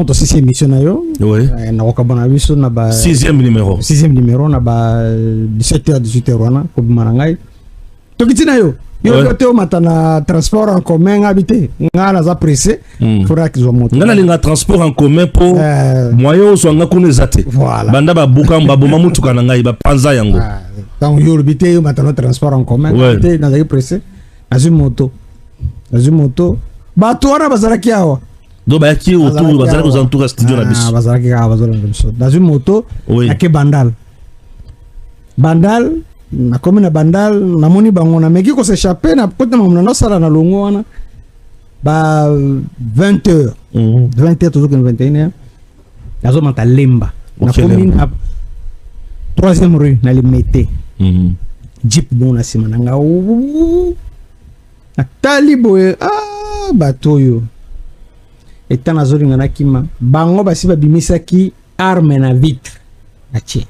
on aussi émission na yo. Oui. Na okabona biso na ba 6e numéro. 6e numéro na ba 17h 18h wana ko bimanangai. To kitina yo. Yo yote o matana transport en commun habité. Ngala za pressé. Faudra qu'ils ont monté. Ngala linga transport en commun pour moyen so nga kone zate. Voilà. Banda ba buka mbabo mamutuka na ngai ba panza yango. Donc yo habité yo matana transport en commun habité na za pressé. Azu moto. Ba to wana bazalaki awa. Do ba yaki autour bazalaki aux entours studio na biso. Bazalaki awa bazalaki biso. Dans une moto ake bandal. Bandal na komi na bandal na moni bango na meki ko s'échapper na pota mamuna na sala na longo wana ba 20h 20h toujours que 21h nazo manta lemba na komi na 3e rue na limete jeep bona sima na nga na taliboye batoyo eta na zori ngana kima bango basi ba bimisaki arme na vitre atie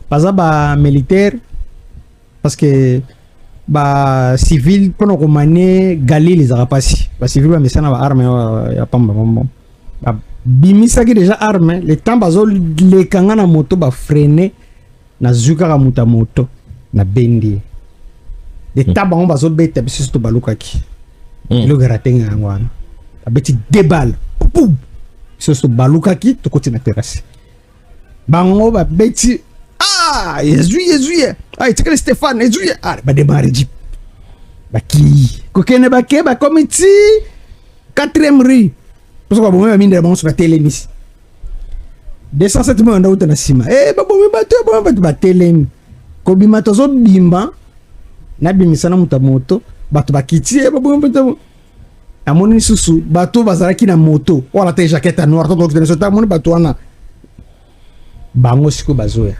paza ba militaire parce que ba civil pono ko mané galil les arapasi ba civil ba mesana ba arme ya pamba bombo ba bimisaki déjà arme le temps bazo le kangana moto ba freiner na zuka ka muta moto na bendi de tabango bazo beta biso to balukaki le garatenga ngwana abeti debal poum biso to balukaki to koti na terrasse bango ba beti Jésus. Tu connais Stéphane, Jésus. Bah démarrer jeep. Bah qui? Kokene ba ke ba comité 4e rue. Parce que bon mine de bon sur la télé ici. 207 mois on a na sima. Bah bon ba télé. Ko bima tozo bimba. Na bimisa na moto. Ba to ba kiti ba bon amoni susu bato bazaraki na moto. Wala te jaquette noire to donc de amoni bato wana. Bango siko bazoya.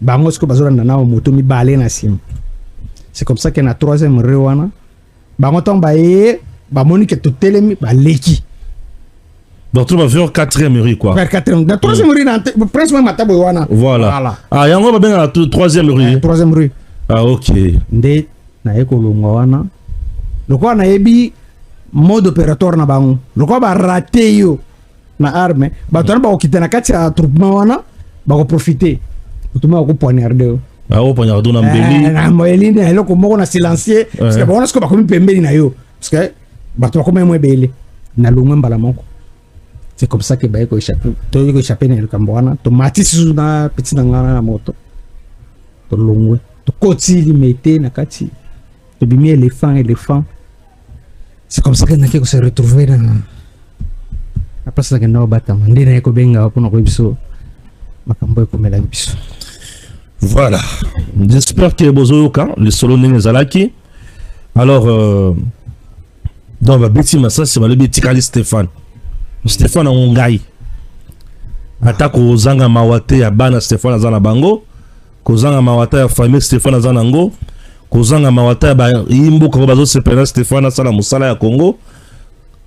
Bango siko bazora na moto mi balé na sim. C'est comme ça que na 3e rue wana bango tomba ba moni que tout telemi ba leki. Donc tu vas vers 4e rue quoi. Vers 4e. Na 3e rue na presque matabo wana. Voilà. Ah yango ba benga na 3e rue. 3e rue. Ah OK. Nde na eko longo wana. Loko na yebi mode opératoire na bango. Loko ba raté yo na arme. Ba tona ba okitana kati ya troupement wana ba ko profiter. Tout le monde a poignardé. Ah, au poignardé na mbeli. Na mbeli na eloko moko na silencieux parce que bon ce que ba komi pembeli na yo parce que ba to komi mo ebele na lungu mbala moko. C'est comme ça que ba ko échapper. To ko échapper na kambwana to matisi na petit na ngana na moto. To lungu to koti limité na kati. To bimi éléphant. C'est comme ça que na ko se retrouver na place na kenda batama. Ndina ko benga pour na ko biso. Makambo ko mela biso. Voilà. J'espère que Bozoyoka, le solo Nezalaki. Alors, dans ma bêtise, ça c'est le Tikali Stéphane. Stéphane Ongai. Attaque aux Zanga Mawate à Bana Stéphane Azana Bango. Kozanga Mawate à famille Stéphane Azanango. Kozanga Mawate à Imbo Kobazo Sepena Stéphane Asala Musala ya Congo.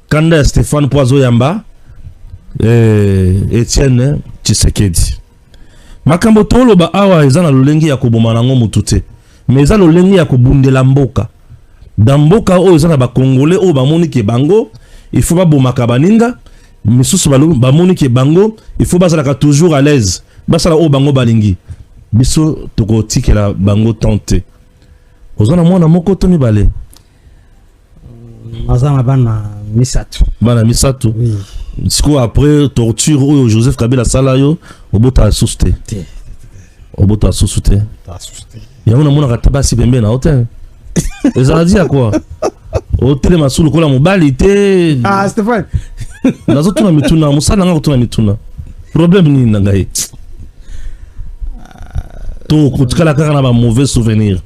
Kanda Stéphane Poizo Yamba. Etienne Tshisekedi. Makambo tolo ba awa ezana lolengi ya koboma nango mutute mais eza lolengi ya kobundela mboka damboka o ezana ba congolais o ba moni ke bango il faut ba bomaka baninga misusu ba moni ke bango il faut ba sala toujours à l'aise ba sala o bango balingi biso toko tikela bango tente ozana mwana moko to mibale azana bana misatu oui. Siko après torture o Joseph Kabila Salayo obota asuste. Obota asuste. Ya mona mona katabasi pembe na hôtel. Ezadi à quoi? Hôtel masulu kola mobali te. Ah Stéphane. Nazo tuna mituna musala nga tuna mituna. Problème ni nangai. To kutkala kaka na ba mauvais souvenir.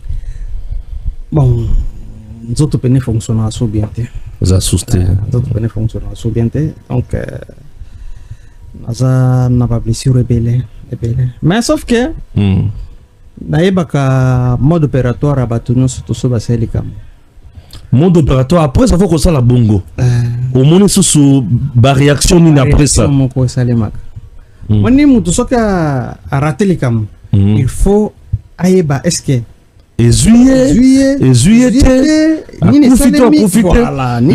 Bon, nous autres peine fonctionnent assez bien. Ça assusté. D'autres peine fonctionnent assez bien. Donc ça n'a pas blessure rebelle. Mais sauf que naïbaka mode opératoire à bâtonneau surtout sur baseli kam. Mode opératoire après ça faut que ça la bongo. Au moins sous ba réaction ni après ça. Mon ko salemak. Moni mutu soka a raté les kam. Il faut aïba est-ce que juillet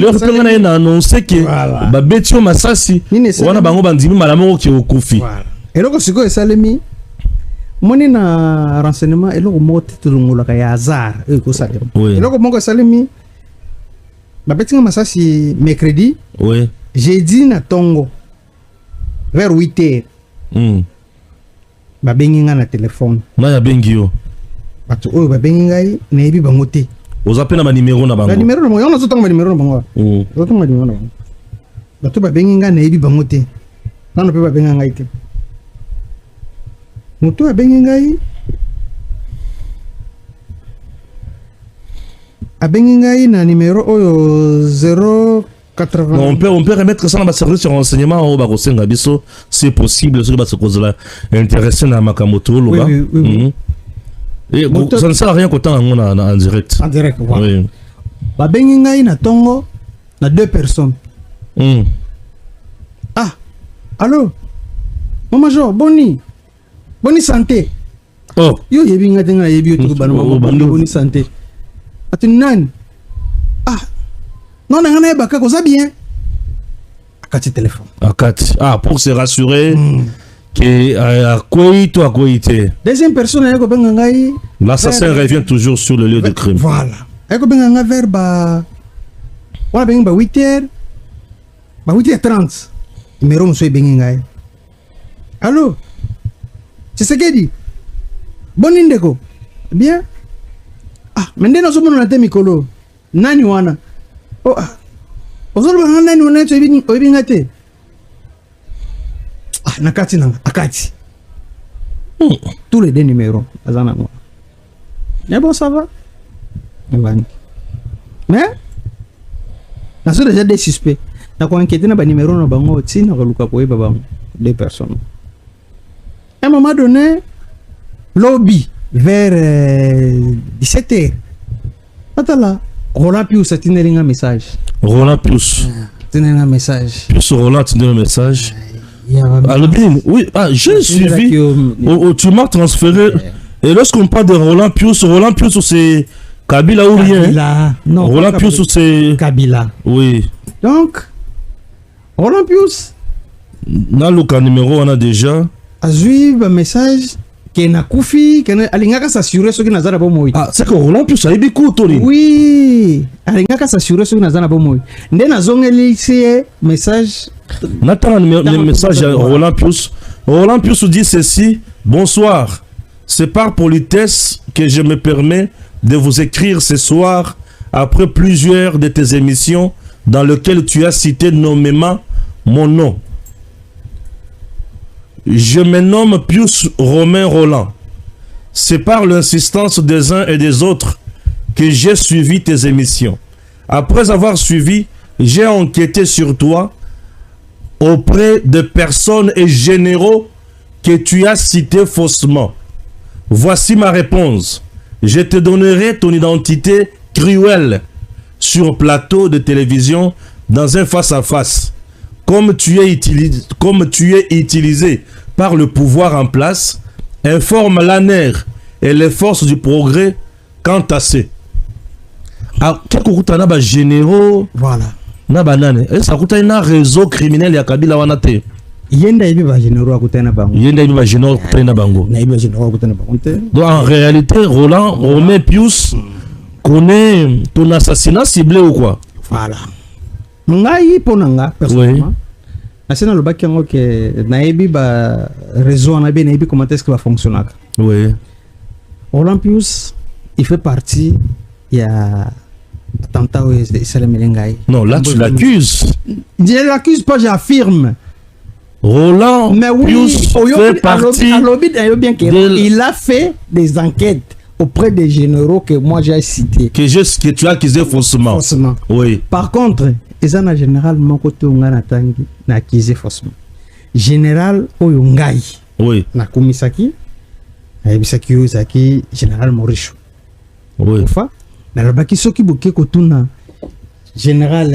leur pengana ena annoncer que ba betio masasi wana bango bandimi malamu ki okufi eloko siko esalemi moni na renseignement eloko mote tulungula ya hasard ko salema eloko moko esalemi ba betinga masasi mercredi jeudi na tongo vers 8h ba bengi nga na téléphone na ya bengi yo bato oyo ba bengi ngai na yebi bango te ozapena ba numéro na bango ba numéro na bango ona zotanga ba numéro na bango zotanga ba numéro na bango bato ba bengi nga na yebi bango te nano pe ba benga ngai te moto abengi ngai na numéro oyo 080. On peut remettre ça dans le service de renseignement au Barosenga Biso, c'est possible, ce que va se cause là intéressé dans Makamoto. Oui. Et ça ne sert à rien qu'autant en direct. En direct, oui. Ba bengi ngai na tongo na 2 personnes. Ah, allô? Mon major, boni santé. Oh. Yo yebi ngati nga yebi yo tukubana boni santé. Ati nani? Ah. Non, n'a pas de cosa bien. Akati téléphone. Akati. Ah, pour se rassurer que à quoi été. Deuxième personne, l'assassin revient toujours sur le lieu de crime. Voilà. Elle a vers 8h. 8h30. Numéro monsieur Bengingai. Allô? C'est ce qu'elle dit. Bon indeko. Bien. Ah, maintenant nous sommes dans la mikolo. Nani wana. Oh, ozolo bana nani wana oyebi ngate. Ah, nakati nanga, akati. Tous les deux numéros, azana moi. Mais bon, ça va. Mais, na so déjà des suspects. Na ko enquêter na ba numéro na bango ti na ko luka ko yeba bango 2 personnes. À un moment donné, lobby vers 17h. Attends Roland Pius a tenu un message. Roland Pius. Tenu un message. Pius Roland a tenu un message. Alors bien, oui, j'ai suivi. Tu m'as transféré. Et lorsqu'on parle de Roland Pius c'est Kabila ou rien. Non. Roland Pius c'est Kabila. Oui. Donc, Roland Pius. Dans le numéro, on a déjà. A suivi un message. Kena kufi kena alingaka s'assurer ce qui nazara bomoi. Ah, c'est que Roland Pius a eu beaucoup Tony. Oui, alingaka s'assurer ce qui nazara bomoi. Ndé nazongeli c'est message. Nathan le message à Roland Pius. Roland Pius dit ceci: bonsoir. C'est par politesse que je me permets de vous écrire ce soir après plusieurs de tes émissions dans lesquelles tu as cité nommément mon nom. Je me nomme Pius Romain Roland. C'est par l'insistance des uns et des autres que j'ai suivi tes émissions. Après avoir suivi, j'ai enquêté sur toi auprès de personnes et généraux que tu as cités faussement. Voici ma réponse. Je te donnerai ton identité cruelle sur plateau de télévision dans un face-à-face. Comme tu es utilisé par le pouvoir en place, informe l'ANER et les forces du progrès quant à ces. Ah, qu'est-ce que généraux? Voilà. Na banane. Et ça coûte un réseau criminel ya Kabila wanate. Yenda ibi ba généraux à côté na bango. Yenda ibi ba généraux à côté na bango. Na ibi généraux à côté na bango. Donc en réalité, Romain Pius connaît ton assassinat ciblé ou quoi? Voilà. Ngai ponanga personnellement. Asena le baki yango ke naibi ba réseau na bien naibi comment est-ce que va fonctionner. Oui. Roland Pius il fait partie il y a attentat au Salemelengai. Non, là tu l'accuses. Je l'accuse pas, j'affirme. Roland Pius fait partie il a fait des enquêtes auprès des généraux que moi j'ai cités. Que tu as accusé faussement. Faussement. Oui. Par contre, ils en général mon côté on a accusé faussement. Général Oyungai. Oui. Na komisaki. Na bisaki Yozaki général Mauricio. Oui. Enfin, na lobaki soki boké kotuna général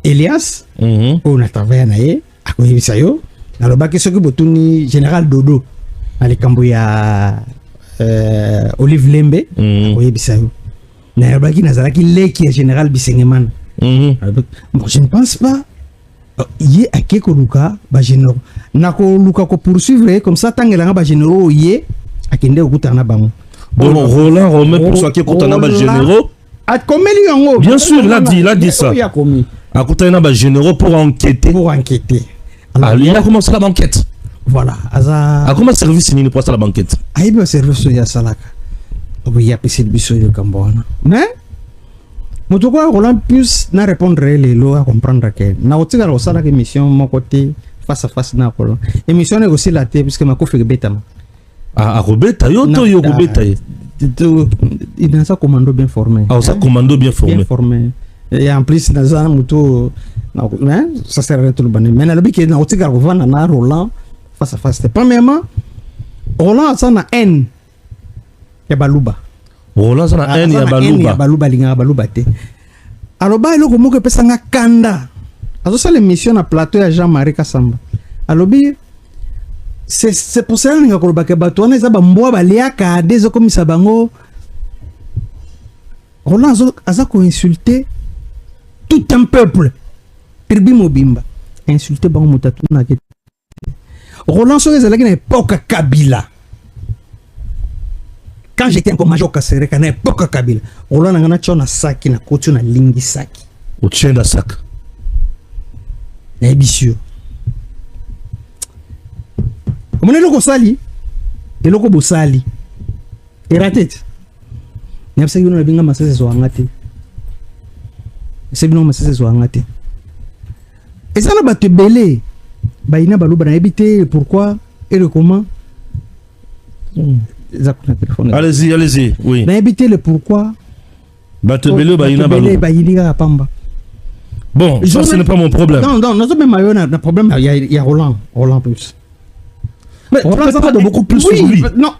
Elias on a travaillé na ye akoyebisa yo na lobaki soki botuni général Dodo na likambo ya Olive Lembe oyebisa yo na yabaki nazalaki leki ya général Bisengemana. Bon, je ne pense pas yé ake koluka ba généraux na koluka ko poursuivre comme ça tangelanga ba généraux yé akende okutana bango. Bon, Roland Romain pour soit qui kutana ba généraux a komeli yango. Bien sûr, il a dit ça. Akutana ba généraux pour enquêter. Alors, il a commencé la banquette. Voilà. A comment service ni pour ça la banquette? Aïe bien service ya salaka. Oui, ya pesi biso yo kambona. Mais motoko Roland plus na répondre les lois à comprendre que na otika la sala émission mon côté face à face na Roland. Émission est aussi la télé puisque ma ko fait beta. Ah, Robeta yo to yo Robeta. Il a ça commando bien formé. Ah, ça commando bien formé. Bien formé. Et en plus dans un moto ça sert tout le bonheur. Mais le but que na otika Roland na Roland face à face. Premièrement, Roland ça na haine ya baluba. Roland ça na haine ya baluba. Baluba linga baluba te. Alors ba eloko moko pesa nga kanda. Azo ça l'émission na plateau ya Jean-Marie Kasamba. Alors bi c'est pour ça nga koloba ke bato wana eza ba mbwa baliaka des comme ça bango. Roland aza ko insulter tout un peuple. Tribu mobimba. Insulter bango mutatu na ke. Roland Soye ezalaki na époque Kabila. Quand j'étais encore major Kasereka na époque Kabila, Roland ngana chona saki na kotu na lingi saki. O tchenda sak. Na ebisio. Omone loko sali, eloko bosali. Eratet. Nyapsa yuno na binga masese zo angate. Sebino masese zo angate. Ezana bato belé. Baina baluba na ebité pourquoi et le comment. Allez-y, oui. Na ebité le pourquoi. Bato belé baina baluba. Baina pamba. Bon, ça ce n'est pas mon problème. Non, même mayo na problème il y a Roland plus. Mais on ne pas de beaucoup plus sur lui. Non,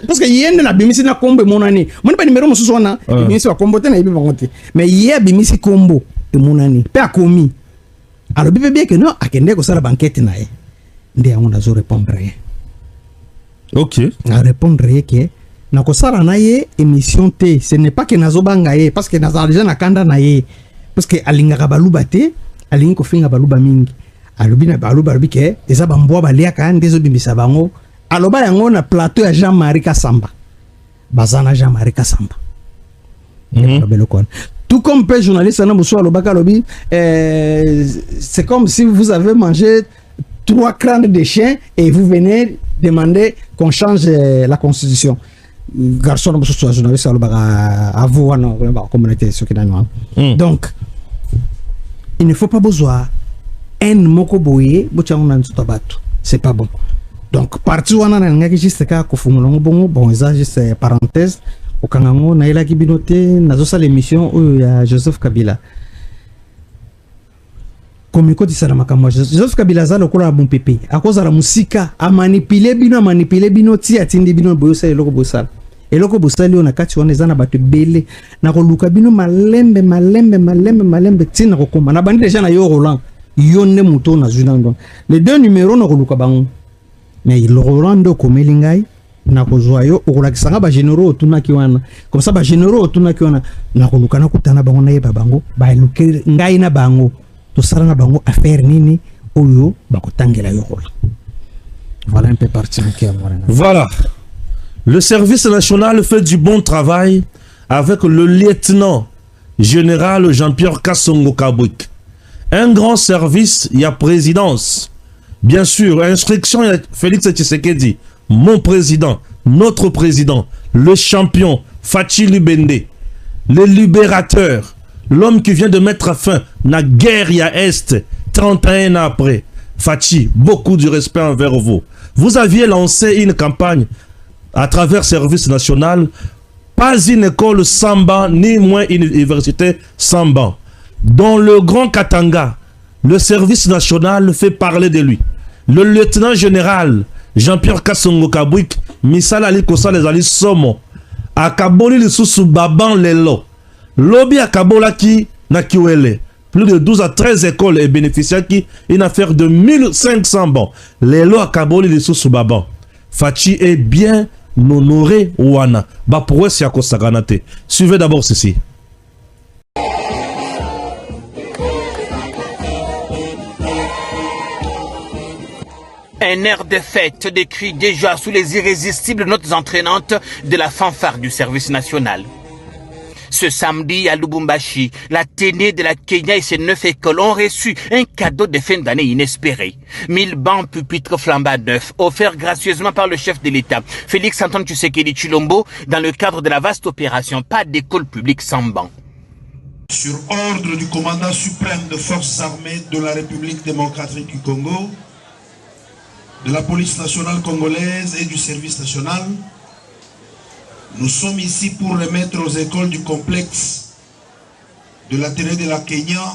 parce que hier na bimisi na kombo mon année. Mon pas numéro mosusu wana, bimisi wa kombo te na ibi bangote. Mais hier bimisi kombo e mon année. Pe akomi. Alors bien que non, akende ko sala banquette na ye. Ndi yango nazo répondre. OK. Na répondre que na ko sala na ye émission T, ce n'est pas que nazo banga ye parce que nazo déjà na kanda na ye. Parce que alinga baluba te, alinga ko finga baluba mingi. Alobi na baluba lobi ke eza bambwa baliaka ndezo bimbisa bango. Aloba yango na plateau ya Jean-Marie Kasamba. Bazana Jean-Marie Kasamba. Tout comme peut journaliste c'est comme si vous avez mangé 3 crânes de chien et vous venez demander qu'on change la constitution. Garçon journaliste à vous communauté donc il ne faut pas besoin un moko boye c'est pas bon. Donc parti wana na ngaki juste ka ko fungolongo bongo bon ça juste parenthèse au kangango na ila kibinote nazo sa l'émission ya Joseph Kabila komiko di sana makamwa Joseph Kabila za lokola bon pépé à cause la musika a manipuler bino ti atindi bino boyosa eloko bosala eloko bosali ona kati wana ezana bato belé na ko luka bino malembe tina ko koma na bandi déjà na yo Roland yonne muto na zunando les 2 numéros na ko luka bango mais il Rolando komelingai na kozoyo okolakisanga ba généraux tunaki wana comme ça ba généraux tunaki wana na kolukana kutana bango na yeba bango ba luke ngai na bango to saranga bango affaire nini oyo bakotangela yo kola. Voilà un peu parti. Voilà. Le service national fait du bon travail avec le lieutenant général Jean-Pierre Kassongo Kabwik. Un grand service, il y a présidence. Bien sûr, instruction, il y a Félix Tshisekedi, mon président, notre président, le champion, Fachi Lubende, le libérateur, l'homme qui vient de mettre fin à la guerre à Est, 31 ans après. Fachi, beaucoup de respect envers vous. Vous aviez lancé une campagne à travers Service National, pas une école Samba, ni moins une université Samba. Dans le Grand Katanga, le Service National fait parler de lui. Le lieutenant général Jean-Pierre Kassongo Kabwik, Misala Ali Kosa les Ali Somo, Akaboli le sous Baban Lelo, Lobby Akabola qui na kiwele. Plus de 12 à 13 écoles et bénéficiaires qui une affaire de 1500 bons. Lelo Akaboli le sous Baban. Fachi est bien n'honorer Ouana. Bah pour eux, c'est à cause de Saganate. Suivez d'abord ceci. Un air de fête décrit déjà sous les irrésistibles notes entraînantes de la fanfare du service national. Ce samedi à Lubumbashi, la Téné de la Kenya et ses 9 écoles ont reçu un cadeau de fin d'année inespéré. 1000 bancs pupitres flambant neufs, offerts gracieusement par le chef de l'État, Félix Antoine Tshisekedi Tshilombo, dans le cadre de la vaste opération Pas d'école publique sans banc. Sur ordre du commandant suprême des forces armées de la République démocratique du Congo, de la police nationale congolaise et du service national, nous sommes ici pour remettre aux écoles du complexe de la Téné de la Kenya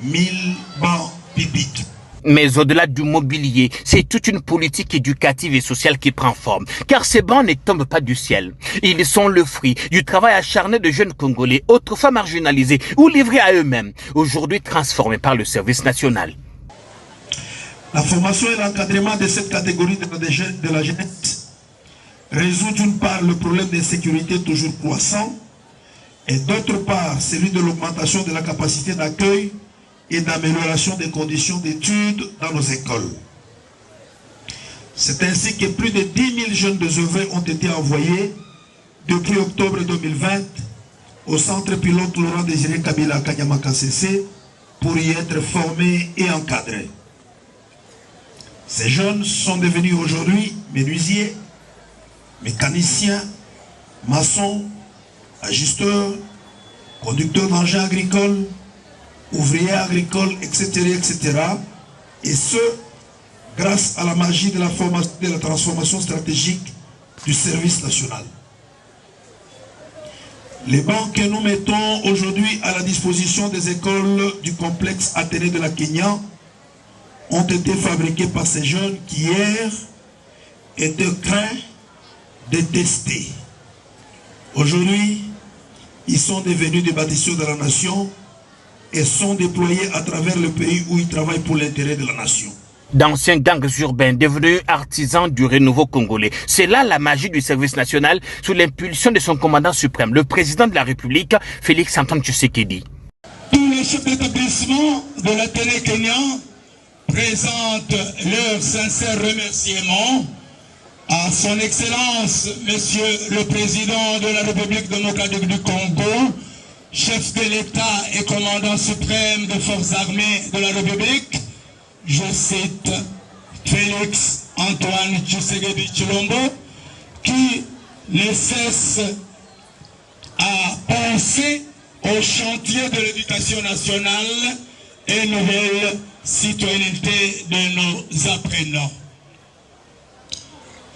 1000 bancs pupitres. Mais au-delà du mobilier, c'est toute une politique éducative et sociale qui prend forme. Car ces bancs ne tombent pas du ciel. Ils sont le fruit du travail acharné de jeunes Congolais, autrefois marginalisés ou livrés à eux-mêmes, aujourd'hui transformés par le service national. La formation et l'encadrement de cette catégorie de la jeunesse résout d'une part le problème d'insécurité toujours croissant et d'autre part celui de l'augmentation de la capacité d'accueil et d'amélioration des conditions d'études dans nos écoles. C'est ainsi que plus de 10 000 jeunes désœuvrés ont été envoyés depuis octobre 2020 au centre pilote Laurent Désiré Kabila à Kanyama-Kassese pour y être formés et encadrés. Ces jeunes sont devenus aujourd'hui menuisiers, mécaniciens, maçons, ajusteurs, conducteurs d'engins agricoles, ouvriers agricoles, etc., etc. Et ce, grâce à la magie de la formation, de la transformation stratégique du service national. Les bancs que nous mettons aujourd'hui à la disposition des écoles du complexe Athénée de la Kenya ont été fabriqués par ces jeunes qui hier étaient craints, détestés. Aujourd'hui, ils sont devenus des bâtisseurs de la nation et sont déployés à travers le pays où ils travaillent pour l'intérêt de la nation. D'anciens gangs urbains devenus artisans du renouveau congolais. C'est là la magie du service national sous l'impulsion de son commandant suprême, le président de la République, Félix Antoine Tshisekedi. Tous les chefs d'établissement de la Téné Kenya présentent leurs sincères remerciements à son Excellence, Monsieur le Président de la République démocratique du Congo, chef de l'État et commandant suprême des forces armées de la République, je cite Félix Antoine Tshisekedi Tshilombo, qui ne cesse à penser au chantier de l'éducation nationale et nouvelle citoyenneté de nos apprenants.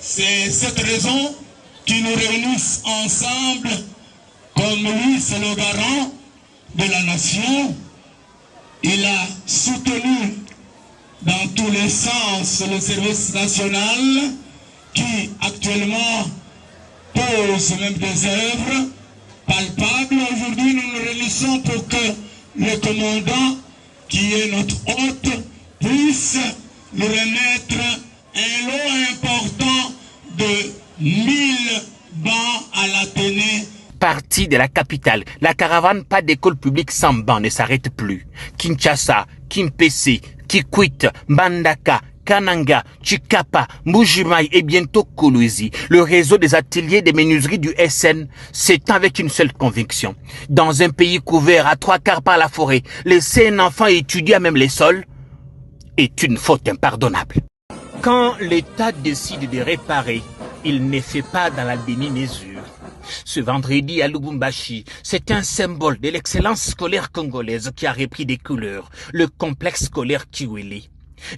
C'est cette raison qui nous réunissent ensemble, comme lui, c'est le garant de la nation. Il a soutenu dans tous les sens le service national qui actuellement pose même des œuvres palpables. Aujourd'hui, nous nous réunissons pour que le commandant, qui est notre hôte, puisse nous remettre un lot important de 1000 bancs à l'Athénée. Partie de la capitale, la caravane Pas d'école publique sans banc ne s'arrête plus. Kinshasa, Kimpese, Kikwit, Mbandaka, Kananga, Chikapa, Mbujimaï et bientôt Kolwezi. Le réseau des ateliers des menuiseries du SN s'étend avec une seule conviction. Dans un pays couvert à 3/4 par la forêt, laisser un enfant étudier à même les sols est une faute impardonnable. Quand l'État décide de réparer, il ne fait pas dans la demi-mesure. Ce vendredi à Lubumbashi, c'est un symbole de l'excellence scolaire congolaise qui a repris des couleurs, le complexe scolaire Kiwele.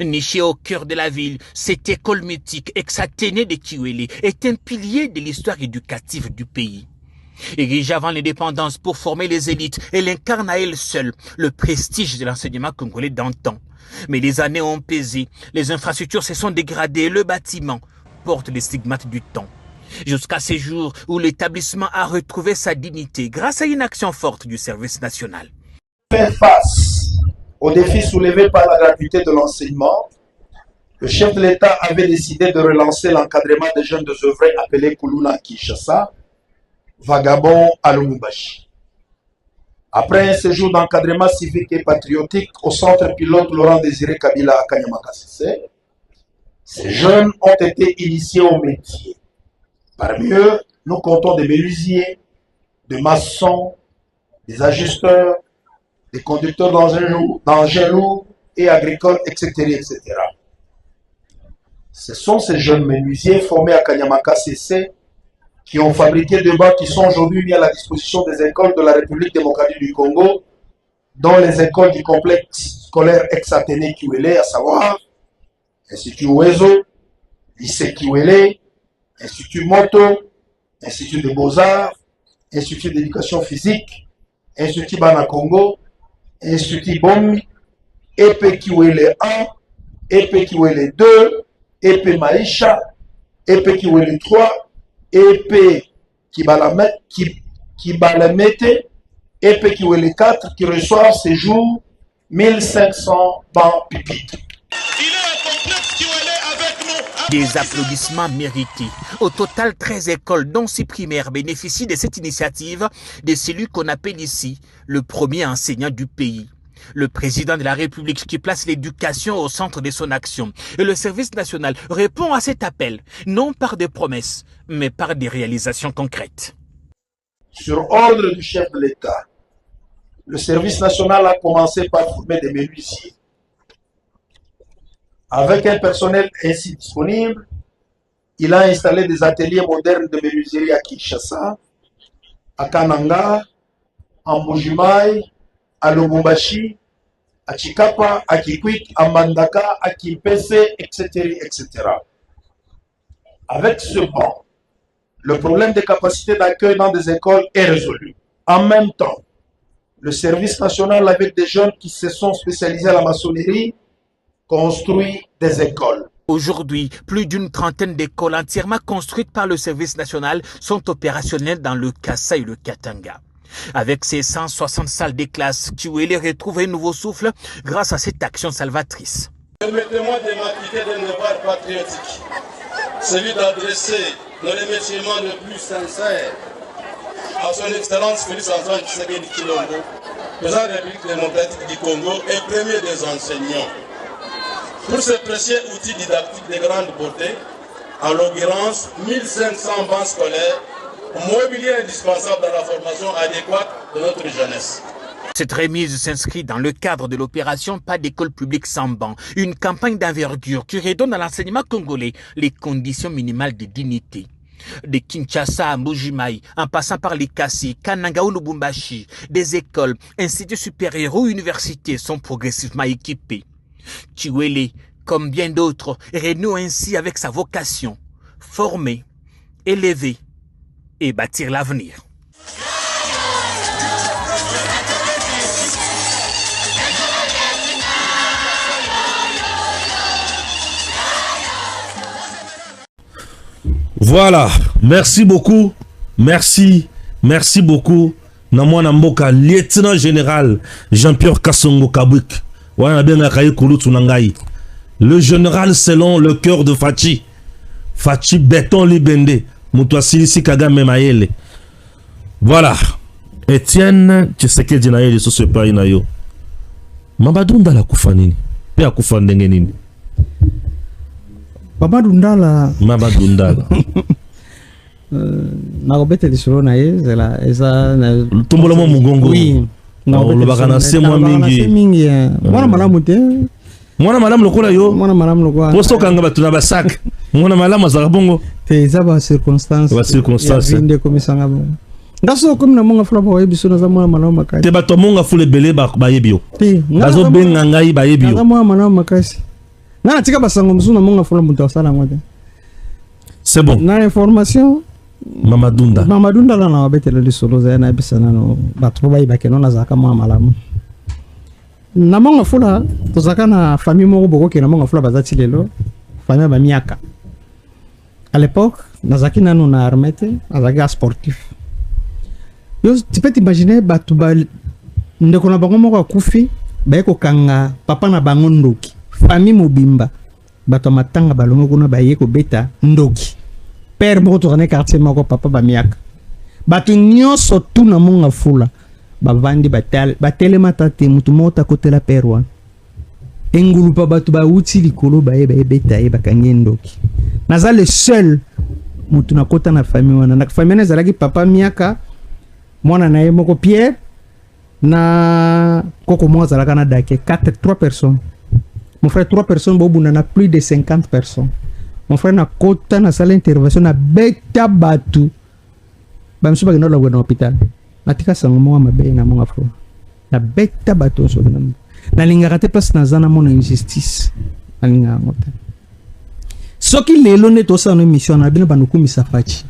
Niché au cœur de la ville, cette école mythique ex-Athénée de Kiwele est un pilier de l'histoire éducative du pays. Érigée avant l'indépendance pour former les élites, elle incarne à elle seule le prestige de l'enseignement congolais d'antan. Mais les années ont pesé, les infrastructures se sont dégradées, le bâtiment porte les stigmates du temps. Jusqu'à ces jours où l'établissement a retrouvé sa dignité grâce à une action forte du service national. Faire face aux défis soulevés par la gratuité de l'enseignement, le chef de l'État avait décidé de relancer l'encadrement des jeunes désœuvrés appelés Kuluna à Kinshasa, vagabonds à Lubumbashi. Après un séjour d'encadrement civique et patriotique au centre pilote Laurent Désiré Kabila à Kanyama-Kasese, ces jeunes ont été initiés au métier. Parmi eux, nous comptons des menuisiers, des maçons, des ajusteurs, des conducteurs d'engins lourds et agricoles, etc., etc. Ce sont ces jeunes menuisiers formés à Kanyama-Kasese qui ont fabriqué des bancs qui sont aujourd'hui mis à la disposition des écoles de la République démocratique du Congo, dont les écoles du complexe scolaire ex-Athénée Kiwele, à savoir Institut Ouezo, Lycée Kiwele, Institut Moto, Institut des Beaux-Arts, Institut d'éducation physique, Institut Bana-Congo, Institut Bomi, EP Kiwele 1, EP Kiwele 2, EP Maïcha, EP Kiwele 3, EP Kibalamete, EP Kiwele 4 qui reçoivent ces jours 1500 bancs pupitres. Des applaudissements mérités. Au total, 13 écoles, dont 6 primaires, bénéficient de cette initiative de celui qu'on appelle ici le premier enseignant du pays. Le président de la République qui place l'éducation au centre de son action. Et le service national répond à cet appel, non par des promesses, mais par des réalisations concrètes. Sur ordre du chef de l'État, le service national a commencé par former des menuisiers. Avec un personnel ainsi disponible, il a installé des ateliers modernes de menuiserie à Kinshasa, à Kananga, à Mbujimayi, à Lubumbashi, à Chikapa, à Kikwit, à Mandaka, à Kimpese, etc., etc. Avec ce banc, le problème des capacités d'accueil dans des écoles est résolu. En même temps, le service national avec des jeunes qui se sont spécialisés à la maçonnerie construit des écoles. Aujourd'hui, plus d'une trentaine d'écoles entièrement construites par le service national sont opérationnelles dans le Kassa et le Katanga. Avec ses 160 salles de classe, Kiwele retrouve un nouveau souffle grâce à cette action salvatrice. Permettez-moi de m'appliquer d'un devoir patriotique, celui d'adresser nos remerciements les plus sincères à son Excellence Félix Antoine Tshisekedi Tshilombo, président de la République démocratique du Congo et premier des enseignants, pour ce précieux outil didactique de grande beauté, en l'occurrence 1500 bancs scolaires, mobilier indispensable dans la formation adéquate de notre jeunesse. Cette remise s'inscrit dans le cadre de l'opération Pas d'école publique sans banc, une campagne d'envergure qui redonne à l'enseignement congolais les conditions minimales de dignité. De Kinshasa à Mbujimayi, en passant par les Kassi, Kananga ou Lubumbashi, des écoles, instituts supérieurs ou universités sont progressivement équipées. Kiwele, comme bien d'autres, renoue ainsi avec sa vocation, former, élever et bâtir l'avenir. Voilà, merci beaucoup, merci beaucoup. Namwana Mboka, lieutenant général Jean-Pierre Kassongo Kabwik. Le général selon le cœur de Fachi. Fachi Béton Libende. Moutouassilisi Kagame Mayele. Voilà. Etienne Tshisekedi na yeli so pa inayo. Mamadou Ndala kufa nini? Pe akufa ndenge nini? Mamadou Ndala. Mamadou Ndala. Na robete lisolo na ye zela eza na tumbola mo mugongo. Oui. Na olobaka se mwa mingi. Mwana malamu te. Mwana malamu lokola yo. Mwana malamu lokola. Posto kanga batuna basak. Mwana malamu za bongo. Te izaba circonstance. Ba circonstance. Ya vinde komisanga bongo. Ndaso comme na monga fula ba yebiso na za mwana malamu makasi. Te bato monga fule bele ba yebio. Te. Bazo benga ngai ba yebio. Na mwana malamu makasi. Na tika basango msuna monga fula mutu asala ngote. C'est bon. Na information Mamadou Ndala na wabetele lisolo za na bisana no bato ba ibake no na zaka mwa malamu. Na monga fula tozaka na famille moko boko ke na monga fula bazati lelo famille ba miaka. À l'époque, nazaki nanu na armete, azaki sportif. Yo tu peux t'imaginer bato ba ndeko na bango moko akufi ba ko kanga papa na bango ndoki famille mobimba bato matanga balongo kuna baye ko beta ndoki père moko to kana quartier moko papa ba miaka bato nyonso tuna monga fula bavandi batelema tate mutu mota kotela père wana engulu pa bato ba uti likolo baye beta ye bakangi ndoki naza le seul mutu na kota na famille wana na famille ezalaki papa miaka mwana na ye moko Pierre na koko mo azalaka na dake 3 personnes. Mon frère 3 personnes bobu na plus de 50 personnes. Mon frère na kota na salle intervention na beta batu ba msuba kino la na hôpital natika sango mo mabe na mo afro na beta batu so na linga kate place na zana mo injustice na linga ngota soki lelo ne to sa no mission na bino banuku misafachi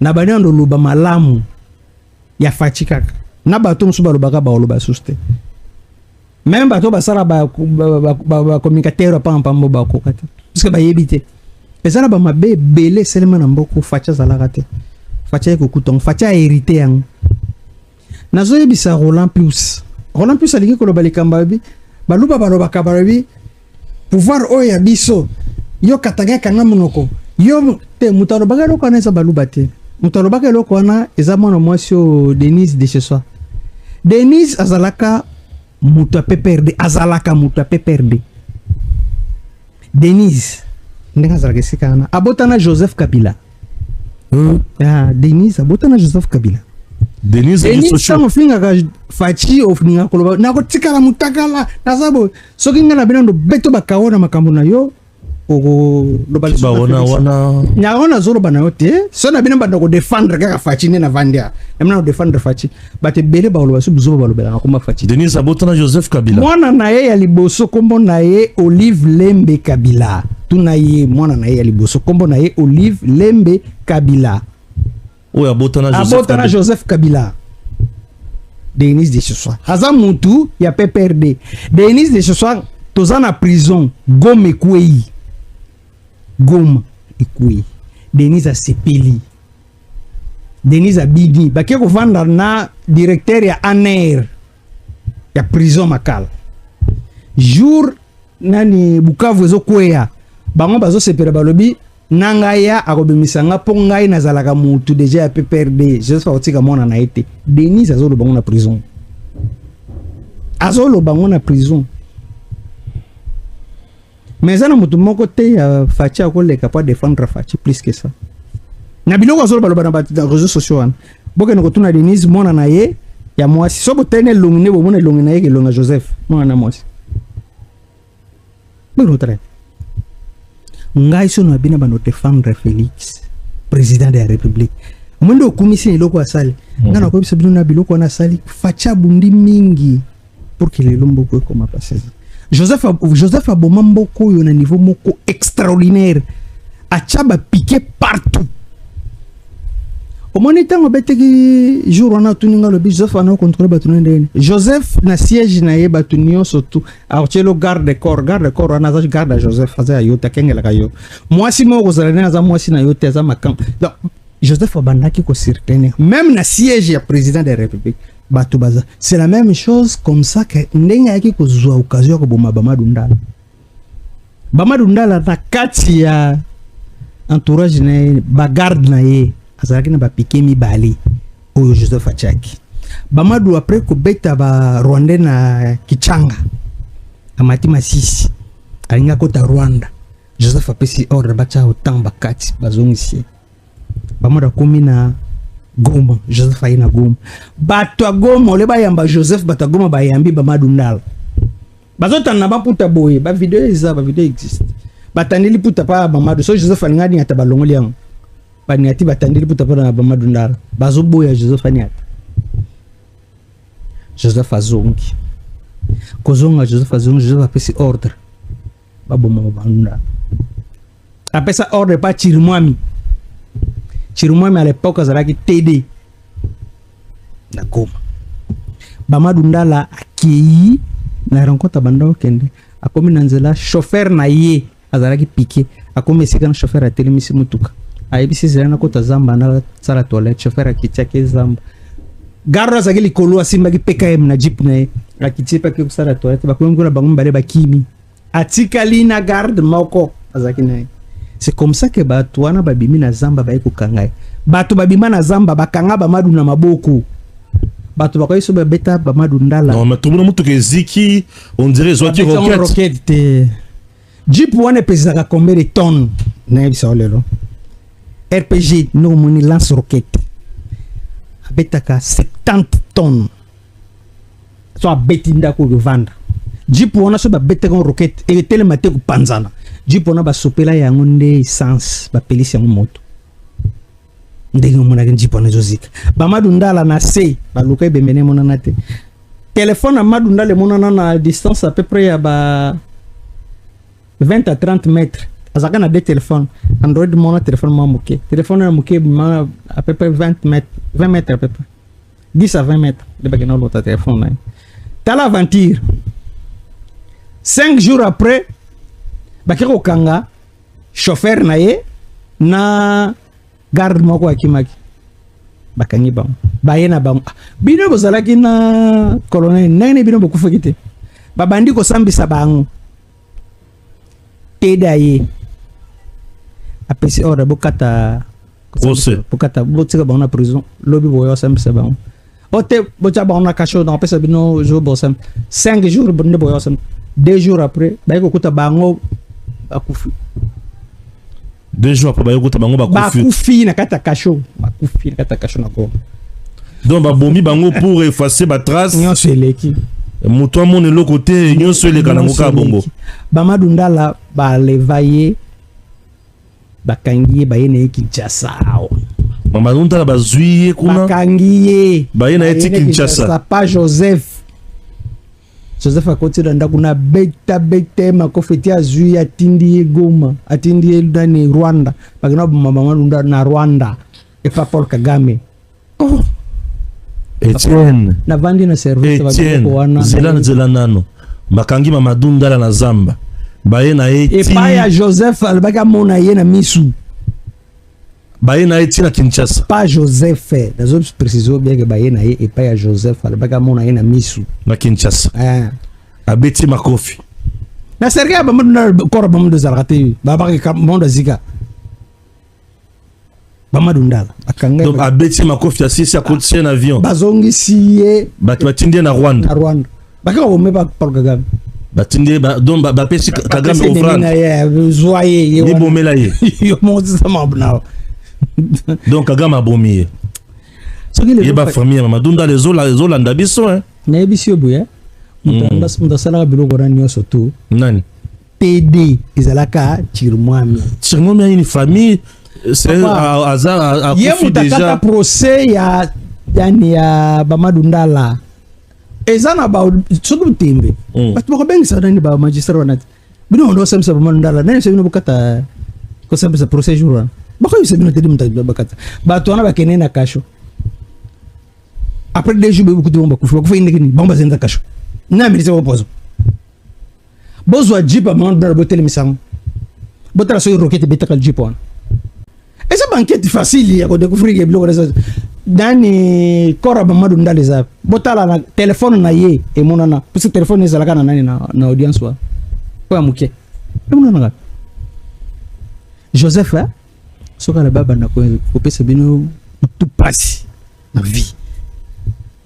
na bana ndo luba malamu ya fachi kaka na bato msuba lubaka ba oloba suste même bato basala ba communicateur pa mpambo ba kokate parce que ba yebite ezala ba mabe belé selema na mboko facha zalaka te facha ko kuton facha hérité yang nazo yebisa Roland Plus aliki ko lobali kambabi baluba baloba kababi pouvoir oya biso yo katanga kanga monoko yo te mutalo bagalo kana sa baluba te mutalo bagalo kana eza mwana mwasio Denise de chez soi Denise azalaka mutu ape perde azalaka mutu ape perde Denise ndenga azalaka sikana abotana Joseph Kabila Denise abotana Joseph Kabila Denise sama flinga ka fachi ofninga koloba na ko tikala mutakala nazabo soki ngana binando beto bakaona makambo na yo ogo lobali ba wana nyaona zolo bana yote so na bina banda ko défendre kaka fachi ne na vandia emna défendre fachi bate bele ba loba su buzo ba lobela ko ma fachi Denise abotana Joseph Kabila mwana na ye ya liboso kombo na ye Olive Lembe Kabila tuna ye mwana na ye ya liboso kombo na ye Olive Lembe Kabila oya abotana Joseph Kabila Denise de Choswa haza mutu ya PPRD Denise de Choswa toza na prison Goma Ekwei Denise a sepeli Denise a bidi bakie ko vanda na directeur ya ANER ya prison Makala jour nani Bukavu ezo kwea bango bazo sepela balobi nangaya akobemisanga po ngai nazalaka mutu deja ya PPRD Joseph otika mona na ete Denise azolo bango na prison mais ça na mutu moko te ya fachi akoleka pa défendre fachi plus que ça na biloko azolo baloba na réseaux sociaux wana boke na kotuna Denise mona na ye ya mwasi so botene longine bo mona longina ye ke longa Joseph mona na mwasi bon très ngai so na bina bano défendre Félix président de la République mwendo komisi iloko asali ngana ko bisa bino na biloko na sali facha bundi mingi pour que les lombo ko koma passer Joseph Abomamboko yo na niveau moko extraordinaire achaba piqué partout au moins tango beteki jour on a tuninga le Joseph ana contrôler batuna ndene Joseph na siège na ye batunio surtout archelo garde corps ana za garde Joseph faza yota kengela kayo mwasi moko zalana za mwasi na yote za makam donc Joseph abandaki ko certaine même na siège ya président de la République batu baza c'est la même chose comme ça que ndenga yaki ko zwa occasion ko boma Mamadou Ndala na kati ya entourage na bagarde na ye azalaki na bapike mibali oyo Joseph achaki Mamadou après ko beta ba Rwanda na Kichanga amati masisi alinga kota Rwanda Joseph apesi ordre bacha otamba kati bazongisi Mamadou komi na Goma Joseph aina Goma bato Goma ole bayamba Joseph bato Goma bayambi Mamadou Ndala bazotana baputa boye ba video existe batandeli puta pa Mamadou so Joseph alingadi ngata balongoli yango baniati batandeli puta pa Mamadou Ndala bazoboya Joseph aniata Joseph azongi kozonga Joseph apesi ordre baboma Mamadou Ndala apesa ordre pa Chirimwami à l'époque azalaki TD na Goma Mamadou Ndala akei na rencontre banda okende akomi na nzela chauffeur na ye azalaki piqué akomi esika na chauffeur atelemisi mutuka ayebisi zela na kota zamba na sala toilette chauffeur akitiaki zamba garde azalaki likolo asimbaki PKM na jeep na ye akitiaki kusala toilette bakomi ngona bango mbale bakimi atikali na garde moko azaki na ye. C'est comme ça que bato wana babimi na zamba baye kokanga. Bato babima na zamba bakanga Bamadu na maboko. Bato bakoyi so babeta Bamadu ndala. Non mais tout le monde que ziki on dirait zoaki roquette. Jeep wana pesaka combien de tonnes na bisa olelo. RPG no moni lance roquette. Abetaka 70 tonnes. So abetinda ko vendre. Jeep wana so babeta ko roquette et telemate ko panzana. Jeep wana basopela yango nde essence ba pelisi yango moto. Ndenge mona ke Jeep wana zozika. Bamadu ndala na se baluka bemene mona nate. Téléphone Amadou ndala mona na distance à peu près à ba 20 à 30 mètres. Azaka na deux téléphones. Android mona téléphone ma moké. Téléphone na moké à peu près 20 mètres à peu près. 10 à 20 mètres. De bagana l'autre téléphone là. T'as l'aventure. 5 jours après bakiro kanga chauffeur na ye na garde moko akimaki bakangi bango baye na bango bino bozalaki na colonel nene bino bokufakite babandi ko sambisa bango teda ye apesi ora bokata bokata botika bango na prison lobi boyo sambisa bango ote bocha bango na kacho na apesa bino jo bosam 5 jours bonde boyo sam 2 jours après baye ko kuta bango bakufi 2 jours après baye kuta bango bakufi na kata kacho bakufi na kata kacho na ko donc babomi bango pour effacer ba trace nyonso eleki moto amone le côté nyonso eleka na ngoka bongo Bamadu ndala balevaye bakangiye baye na Kinshasa Bamadu ndala bazwiye kuna bakangiye baye na Kinshasa pa Joseph akotira ndakuna beta makofeti azwi atindi Goma atindi ndani Rwanda bagina Bamadu ndala na Rwanda et pas Paul Kagame. Oh Etienne na vandi na service ba wana zelanano makangi Bamadu ndala na zamba baye na eti et pas ya Joseph albaka mona ye na misu baye na eti na Kinshasa pas Joseph dazo préciser bien que baye na ye et pas ya Joseph albaka mona ye na misu na Kinshasa abeti makofi na serga Bamadu na koro Bamadu zarate babaki mondo zika Bamadu ndala akanga donc abeti makofi asisi akotse na avion bazongisiye batindie na Rwanda bakaka bombe ba Paul Kagame batindie donc bapesi Kagame offrande zoye ni bomela ye yo monzi sama bna donc Kagame abomiye ye ba famille Bamadu ndala ezolanda biso na ebisio buya mutanda sala biloko na nyonso tu nani TD izalaka chirmwami ni famille c'est à kufi déjà procès ya yani ya Bamadu ndala ezana ba sodu timbe but bako bengi sa nani ba magistrat wana bino ndo semsa Bamadu ndala nani se bino bukata ko semsa procès jour bako yise bino tedi mta bakata ba to na bakene na kasho après 2 jours beaucoup de bomba kufa indekini bomba zenza kasho na milise bozo bozo ajipa Bamadu ndala botel misango botala so roquette betaka jipo et c'est banquette facile ya ko découvrir que bloko resa dani kora Bamadu ndala za botala na téléphone na ye e monana parce que téléphone ezalaka na nani na audience wa kwa muke e monana Joseph soka la baba na ko pesa bino tout passe na vie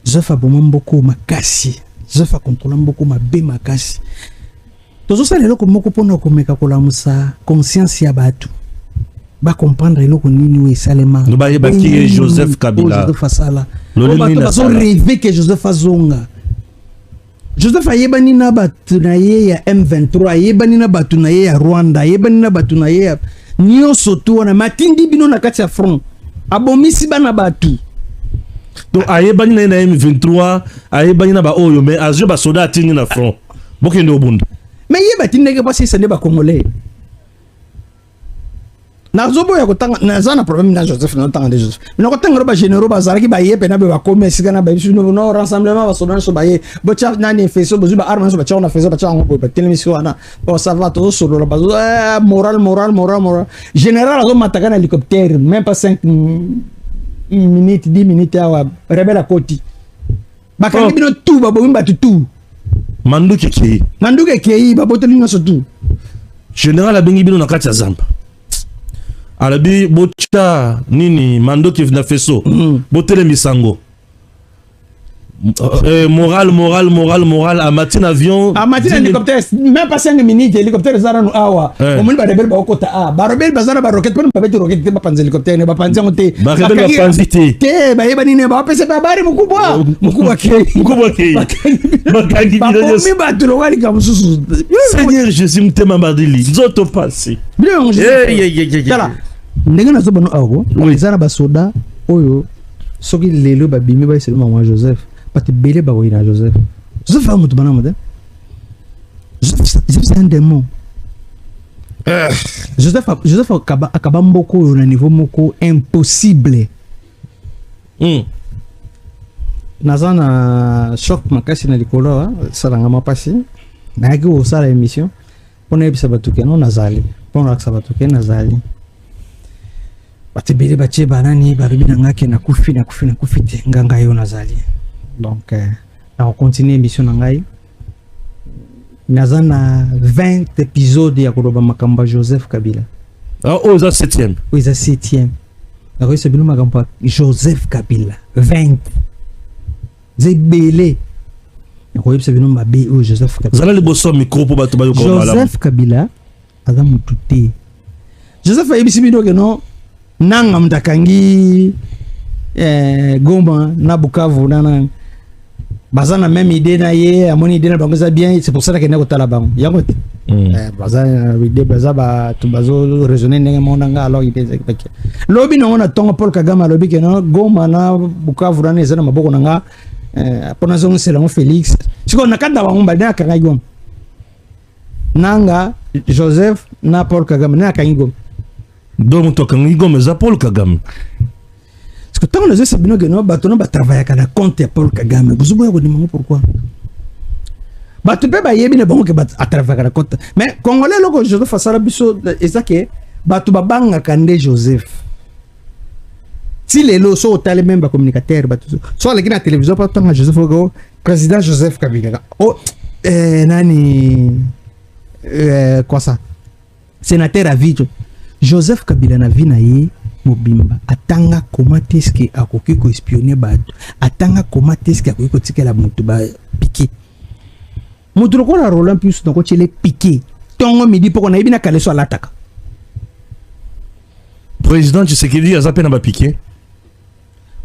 Joseph aboma mboko makasi Joseph contrôle mboko mabe makasi tozo sala loko moko pona ko meka ko lamusa conscience ya batu ba comprendre eloko nini we salema no ba ki Joseph Kabila Joseph Asala ba so rêver que Joseph Azonga Joseph ayebani na batu na ye ya M23 ayebani na batu na ye ya Rwanda ayebani na batu na ye ya nyonso tu na matindi bino na kati ya front abomisi bana batu donc ayebani na M23 ayebani na ba oyo mais azo ba soda atini na front bokende obunda mais ye batindi ke pasi sende ba congolais na zobo ya kotanga na zana problème na Joseph na tanga de Joseph na kotanga ba généraux ba zaraki ba ye pena be ba commerce kana ba bisu no rassemblement ba sodan so ba ye bo cha na ni feso bo ba arme so ba cha na feso ba cha ngo ba télévision ana bo ça va tout sur le ba moral général zo mataka na hélicoptère même pas 5 minutes 10 minutes awa rebelle à côté ba kan bino tout ba bo mba tout Manduki Kei. Manduki Kei, baboteli nyonso tout. Général abengi bino na kati ya zamba. Alabi bocha nini Manduki na feso. Botele misango. Moral à matin avion. À matin hélicoptère, même pas 5 minutes, hélicoptère zara no awa. Au moins ba rebel ba okota a. Ba rebel ba zara ba rocket pour pas mettre rocket ba panza hélicoptère ne ba panza ngote. Ba rebel ba panzité. Te ba yeba nini ba pese ba bari mukubwa. Mukubwa ke. Bakagi ba komi ba tulo wali kamususu. Seigneur Jésus mtema badili. Zoto passé. Bien Jésus. Tala. Ndenge na zobono awo. Zara ba soda oyo soki lelo ba bimi ba seulement moi Joseph. Pati bele ba koyina Joseph. Joseph a mutu bana mode. Joseph c'est un démon. Joseph akaba mboko na niveau moko impossible. Nazana choc makasi na likolo salanga mapasi. Na ki o sala émission. Pona ebisa batuke no nazali. Pona aksa batuke nazali. Pati bele bache banani barubi na ngake na kufi te nganga yo nazali. Donc, on continue l'émission Nangai. Nous avons 20 épisodes de Yakuroba Makamba Joseph Kabila. Ah, oh, c'est 7e. Oui, c'est 7e. Alors, c'est bien Makamba Joseph Kabila. 20. C'est belé. C'est bien Mabé ou Joseph Kabila. Vous allez le bosser micro pour battre Joseph Kabila. Adam Touté. Joseph Kabila, que non, Nangam Takangi, Goma, Nabukavu, Nanang. Bazana même idée na ye amoni idée na bango ça bien c'est pour ça que neko tala bango yango bazana idée bazaba to bazo raisonner ndenge monanga alors idée c'est lobi no na tonga Paul Kagame lobi ke no Goma na Bukavu na ezana maboko nanga pona zongo selango Félix siko nakanda bango mbadana kanga igom nanga Joseph na Paul Kagame na kanga igom donc to kanga igom za Paul Kagame. Parce que tant que nous savons que nous va travailler à la compte Paul Kagame, vous savez pourquoi? Tu peux pas y aller à travailler à la compte. Mais Congolais, je dois faire ça, c'est ça que tu vas banga Kandé Joseph. Si les lots sont les mêmes communicateurs, soit les gens à la télévision, pas tant Joseph Ogo, président Joseph Kabila. Oh, nani, quoi ça? Sénateur à vie. Joseph Kabila na vie na ye. Mobimba atanga comment est-ce que akoki ko espionner bato atanga comment est-ce que akoki ko tikela mutu ba piqué mutu ko la Roland plus donc tu les piqué tongo midi poko na ibina kale so alataka président tu sais qu'il dit azape na ba piqué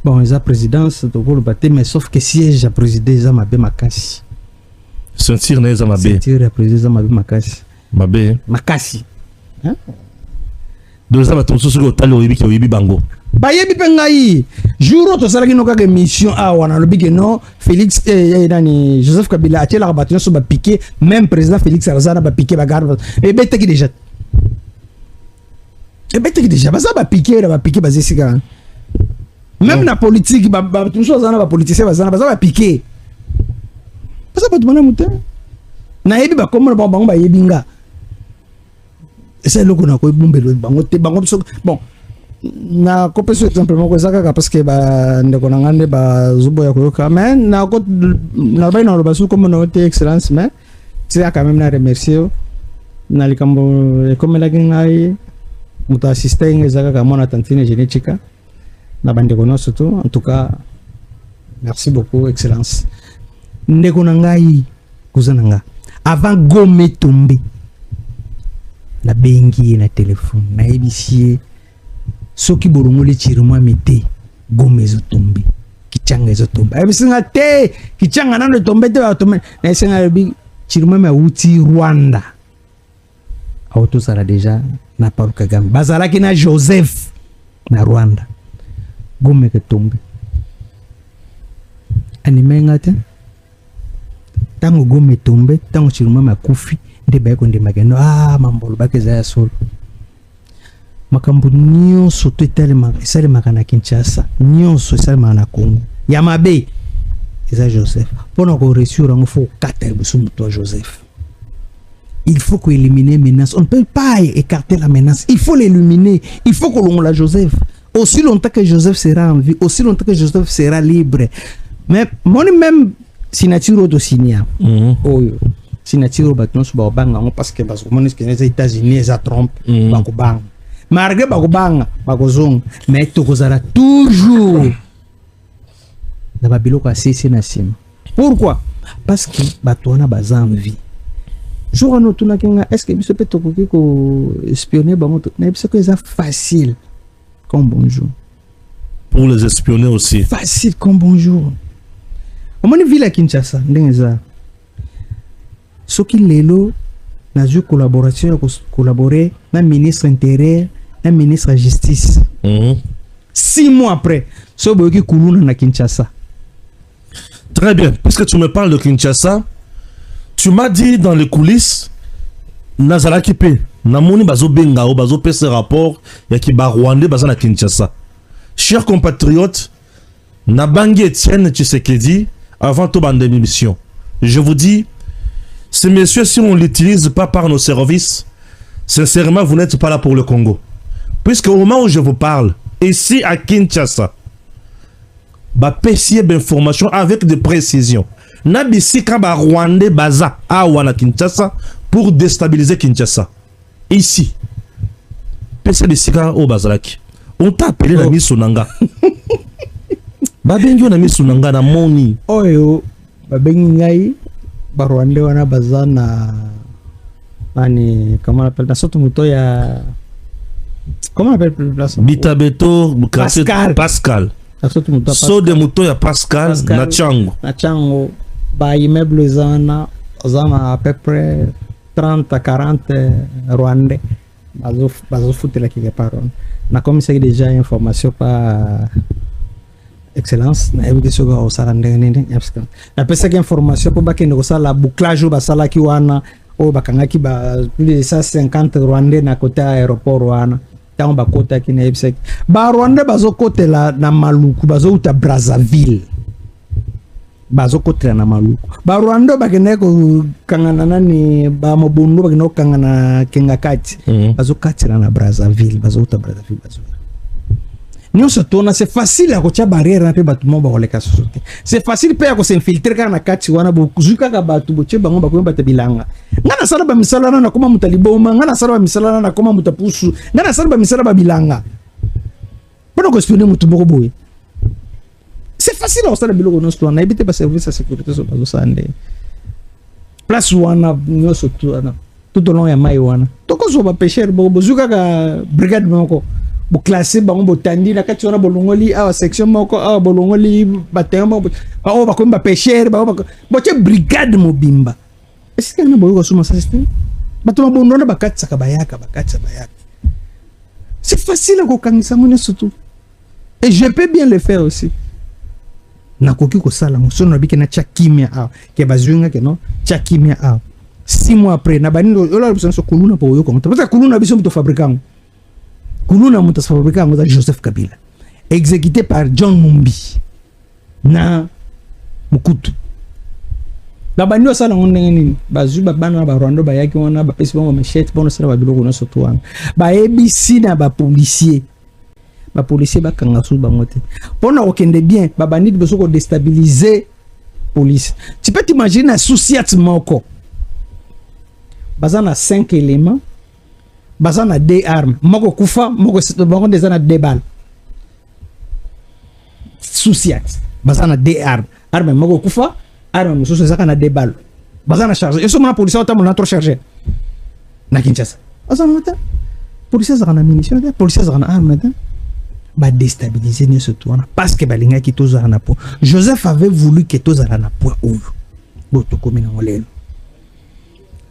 bon les présidence to ko le baté mais sauf que siège à président za mabe makasi sentir na za mabe sentir à président mabe makasi makasi hein. Deux ans, tu as talo yibi bango. Ba yebi pengai. Jour to sala kino ka mission a wana lobi ke no Félix nani Joseph Kabila a tela rabatino so ba piqué même président Félix Arzana ba piqué ba garde et bête qui déjà. Et bête qui déjà ba piqué ba zesika. Même na politique ba tout chose na ba politicien ba piqué. Ba ça ba tu mana muté. Na yebi ba comme ba yebi nga. C'est le qu'on a quoi bon na ko peso exemple moko zaka parce que ba ndeko na ngande ba zubo ya koyoka mais na ko na ba na basu comme no te excellence mais c'est quand même na remercier na likambo comme la ngai muta assistant zaka ka mona tantine genetica na bandeko no surtout en tout cas merci beaucoup excellence ndeko na ngai kuzananga avant Gome tomber la bengi na téléphone na ebisie soki borongoli chiruma mete Gome ezotombe kichanga ezotombe ebisinga te kichanga nano tombe te batombe na esinga bi chiruma ma uti Rwanda auto sala déjà na Paul Kagame bazalaki na Joseph na Rwanda Gome ke tombe animenga te tango Gome tombe tango chiruma ma kufi de beko ndi mageno mambolo bakeza ya solo makambo nyonso to esalemaka na Kinshasa nyonso esalemaka na Congo ya mabe eza Joseph mpona koreusir yango faut okata liboso moto ya Joseph il faut éliminer menace on ne peut pas écarter la menace il faut l'éliminer il faut kolongola Joseph aussi longtemps que Joseph sera en vie aussi longtemps que Joseph sera libre mais moni même signature auto signia oyo signature bato nyonso bakobanga yango parce que bazokomona eke eza États-Unis eza trompe bakobanga malgré bakobanga bakozonga mais tokozala toujours na babiloko ya sese na nsima. Pourquoi? Parce que bato wana baza en vie. Jour wana otunaki nga est ce que biso mpe tokoki koespionner bango nayebi soko eza facile comme bonjour. Pour les espionner aussi. Facile comme bonjour. Omoni ville ya Kinshasa ndenge eza soki lelo nazwi collaboration ya collaborer na ministre intérieur na ministre ya justice 6 mois après so boyoki kuluna na Kinshasa. Très bien, puisque tu me parles de Kinshasa, tu m'as dit dans les coulisses nazalaki pe namoni bazo benga o bazo pese rapport ya ki ba Rwandais baza na Kinshasa. Chers compatriotes, Nabangi Etienne Tshisekedi, avant tout bande d'émission, je vous dis, ces messieurs, si on ne l'utilise pas par nos services, sincèrement, vous n'êtes pas là pour le Congo. Puisque au moment où je vous parle, ici à Kinshasa, bah pessier d'informations avec des précisions. Nabisi kaba Rwandais baza awana Kinshasa pour déstabiliser Kinshasa. Ici, pessier de sika au bazalaki. On t'a appelé la Misonanga. Babengi na Misonanga na moni. Oyo babengi ngai ba Rwandais wana baza na ani comment on appelle na soto moto ya comment on appelle place Bitabeto Pascal. So de moto ya Pascal na Chango. Ba immeuble zana à peu près 30 à 40 Rwandais. Bazo foutre la quelque part. Na comme c'est déjà information par excellence na ebi so go sarande nene na pesa ki information pour bakende ko sala bouclage ba sala ki wana o bakanga ki ba plus de 150 Rwandais na côté aéroport wana tant ba kota ki na ebi ba Rwandais bazo côté la na Maluku bazo uta Brazzaville bazo côté na Maluku ba Rwandais bakende ko kangana nani ba mobundu bakende ko kangana kenga kati bazo kati na Brazzaville bazo uta Brazzaville bazo nous se tourne, c'est facile à côté barrière un peu bâtiment ba koleka société. C'est facile pe à s'infiltrer kana kati wana bozuka ka batu boche bango ba kwemba tabilanga. Ngana sala ba misala na koma mutaliboma, ngana sala ba misala na koma mutapusu, ngana sala ba misala ba bilanga. Pono ko espionner mutu boko boy. C'est facile à sala biloko no sto na ebite ba service de sécurité so bazo sande. Place wana no so tourna. Tout au long ya mai wana. Toko so ba pêcheur bo bozuka ka brigade moko. Bo classé bango botandi na kati wana bolongoli a section moko a bolongoli batemba ba ko mba pêcheur ba boche brigade mobimba. Est-ce que na boyo suma ça système bato mabondona bakatsa kabayaka. C'est facile à kokangisa mone surtout. Et je peux bien le faire aussi. Na koki ko sala muso na bike na chakimia a ke bazunga ke no chakimia a 6 mois après na banindo ola biso so kuluna po yo ko parce que kuluna biso mto fabricant Kuluna mutas fabriqué à Joseph Kabila, exécuté par John Mumbi na Mukutu. La banyo sala ngoni bazu babana ba Rwanda ba yaki wana ba pesi ba machete bono sala ba biloko na sotuanga ba ABC na ba policier ba kanga su ba ngote pona okende bien ba banit beso ko déstabiliser police. Tu peux t'imaginer un souciat moko bazana 5 éléments bazana 2 armes moko kufa moko dezana 2 balles souciat bazana 2 armes moko kufa arme mususu zaka na 2 balles bazana chargé et seulement police autant mon trop chargé na Kinshasa bazana mata police zaka na munitions police zaka na armes ba déstabiliser ni surtout parce que balinga ki tozana na po Joseph avait voulu que tozana na po oyo boto komina ngolelo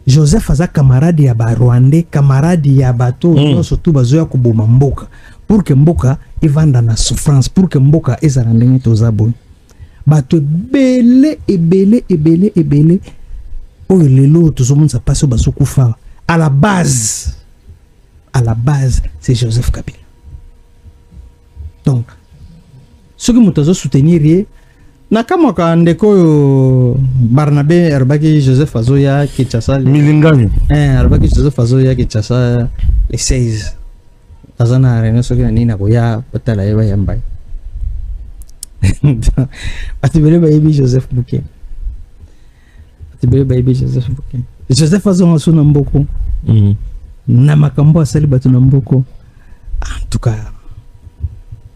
Joseph aza camarade ya ba Rwandais, camarade ya bato surtout bazoya kuboma mboka pour que mboka evanda na souffrance, pour que mboka ezala ndenge tozabo. Bato ebele oyo lelo tozomonza paso bazokufa. À la base, c'est Joseph Kabila. Donc, ce que nous soutenir nakama ka ndeko yo Barnabé Arbaki Joseph Azoya Kinshasa Milingani Arbaki Joseph Azoya Kinshasa les 16 azana reno soki na nina koya batala yeba yamba atibele ba yebi Joseph Buke tibele baby Joseph Boke Joseph azonga suna mboko na makambo asali batu na mboko en tout cas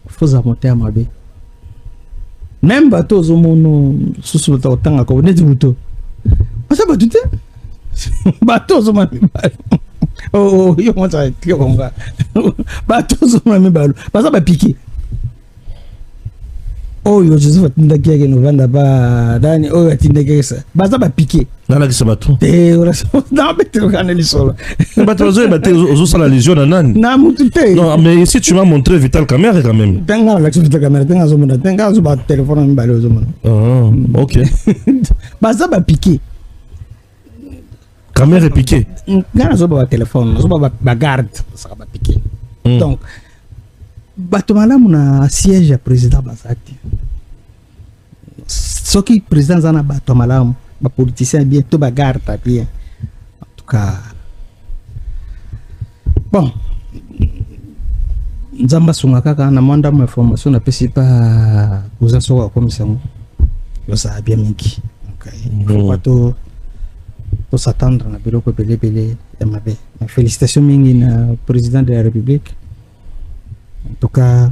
foza monter mabe même bato zomono susu bato tanga ko neti buto asa batu te bato zomami oh yo monta tio konga bato zomami balo basa ba piquer oh yo Joseph atinda kiake novanda ba dani oh atinda kiake sa basa ba piquer nana kisa bato ora na betro kana li solo bato zo bato zo sala légion na nani na mutu te non mais ici tu m'as montré Vital Kamerhe quand même tenga la Vital Kamerhe tenga zo mona tenga zo ba téléphone mi balo zo mona OK basa ba piquer Kamerhe piqué ngana zo ba téléphone zo ba garde ça ba piquer donc bato malamu na siège ya président Bazati soki président zana bato malamu ba politicien bien to ba garde bien en tout cas bon nzamba sunga kaka na mwanda ma information na pesi pa kuza soka komisango yo sa bien mingi okay faut to s'attendre na biloko belebele ya mabe félicitations mingi na président de la république en tout cas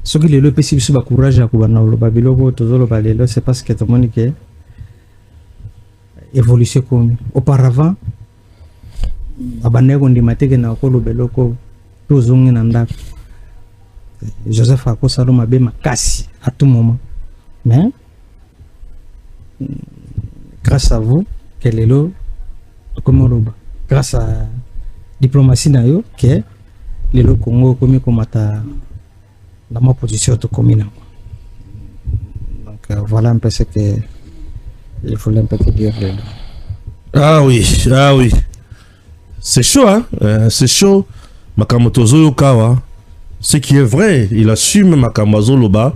ce qui le pesi biso ba courage ya kubana loba biloko tozolo balelo c'est parce que tout le monde que évolution comme auparavant abaneko ndimateke na ko lobeloko tozongi na ndako Joseph akosalo mabe makasi à tout moment mais grâce à vous quel est le comme grâce à diplomatie na yo que le Congo comme komata dans ma position de commune donc voilà un peu ce que il faut un peu te dire ah oui c'est chaud hein c'est chaud Makamotozo Yokawa ce qui est vrai il assume Makamazo Loba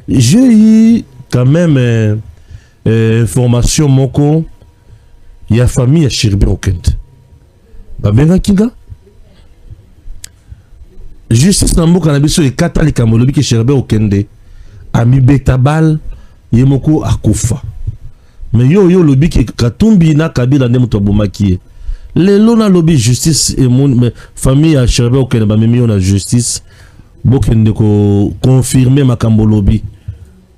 j'ai eu quand même information moko ya famille ya Sherbet Okende babenga kinga justice na mboka na biso ekata likambo lobi ke Sherbet Okende ami betabal ye moko akufa mais yo lobi ke Katumbi na Kabila nde muto bomaki lelo na lobi justice et mon famille ya Sherbet Okende ba memi na justice bokende ko confirmer makambo lobi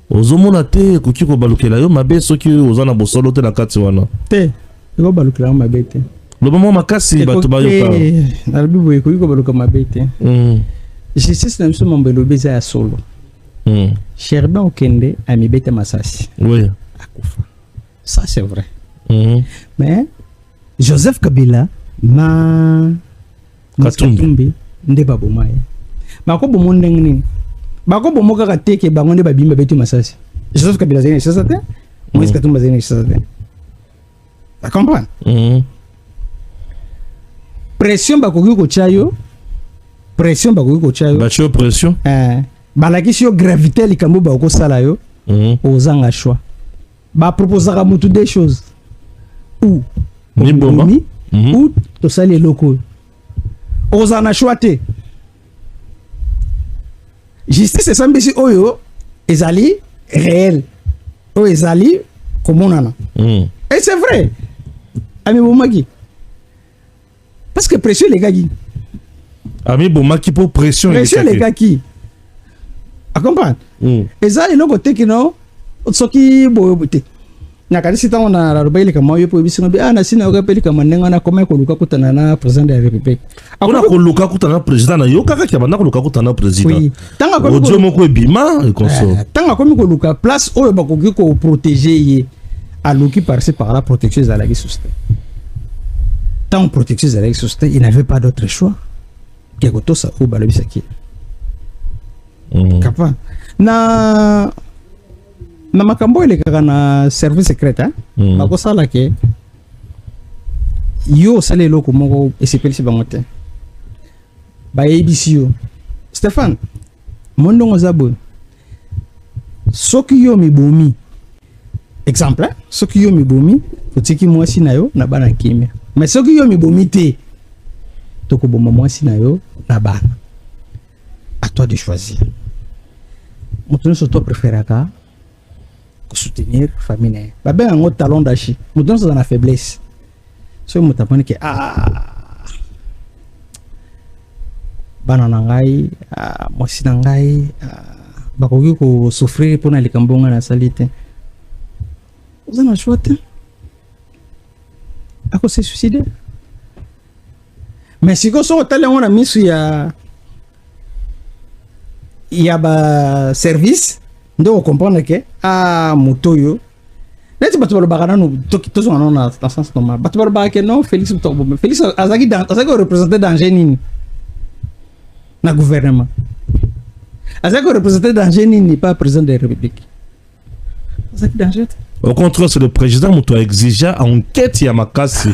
ozomona te koki ko balukela yo mabe soki ozana bosolo te na kati wana te ko balukela mabe te lo moment makasi bato bayoka na bibo ko baluka mabe te justice na biso mambo lobi za ya solo Sherbet Okende ami bete masasi oui akufa ça c'est vrai mais Joseph Kabila na Katumbi nde babomaya bako bomonde ngini bako bomoka kateke bango nde babimba bete masasi Joseph Kabila zene ça te Moïse Katumbi zene ça te tu comprends pression bakoki ko chayo pression bacho pression balaki yo gravité likambo ba ko sala yo ozanga choix ba proposera mutu des choses ou ni bomba ou to sali loko ozana choix te justice sambisi oyo ezali réel o ezali komonana et c'est vrai ami bomaki parce que pression les gars qui ami bomaki pour pression les gars qui a comprendre ezali loko tekino soki boyobote nakali sita ona la robaile kama yo po bisingo bi na sina ko peli kama nenga na koma ko luka kutana na président de la république akona ko luka kutana na président na yo kaka kiaba na ko luka kutana na président oui tanga ko odio moko ebima e konso tanga ko ko luka place oyo bakoki ko protéger ye aluki par la protection za la qui susté tant protection za la qui susté il n'avait pas d'autre choix que ko ça ou balobisaki kapa na makambo ile kaka na service secret bako sala ke yo sale loko moko esipelisi bangote ba ABC yo Stéphane mondongo zabo soki yo mibomi exemple soki yo mibomi otiki mwasi na yo na bana kimia mais soki yo mibomi te toko boma mwasi na yo na bana à toi de choisir. Maintenant, toi préféraka soutenir famille na ba ben un talon d'Achille mutu dans la faiblesse so mutu aponi ke bana na ngai mwasi na ngai bakoki ko souffrir pona likambo nga na salite uzana chote ako se suicider mais si ko so tale ngona misu ya ba service ndo comprendre que mutoyo neti bato balobaka nanu tozonga nano na sens normal bato balobaka ke non Félix azaki représenter danger nini na gouvernement azaki représenter danger nini pas président de la République azaki danger. Au contraire, c'est le président qui a exigé enquête à Makassi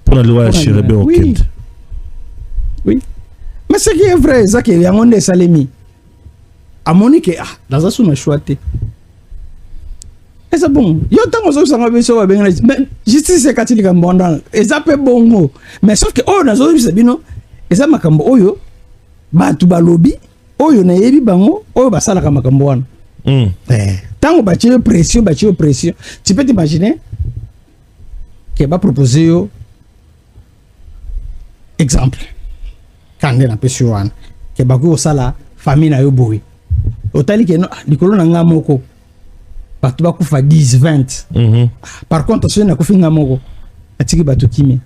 pour la loi Chirebe Oked. Oui. Mais ce qui est vrai, c'est qu'il y a un monde salemi. À Monique, dans un son choité. Et c'est bon. Yo tango zo sanga biso ba benga justice c'est katili ka mbonda. Et ça peut bongo. Mais sauf que oh nazo bisa bino. Et ça makambo oyo ba tu ba lobby. Oyo na yebi bango, oyo ba sala ka makambo wana. Tango ba tire pression. Tu peux t'imaginer que va proposer yo exemple. Quand on a pression wana que ba ko sala famille na yo boy. Otali ke no likolo na nga moko. Batu ba kufa 10 20. Par contre ceux na kufi nga moko. Atiki batu kimi.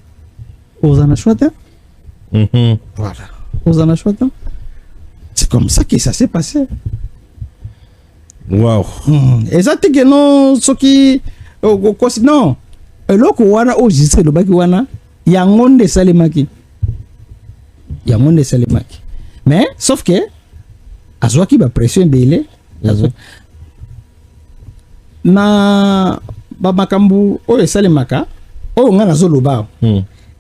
Ozana chouata. Voilà. Ozana chouata. C'est comme ça que ça s'est passé. Wow. Et ça que non ce qui non. Eloko wana ogistre lo baki wana yangonde salemaki. Mais sauf que azwaki ba pression belé na ba makambu oyo salemaka oyo nga nazo loba.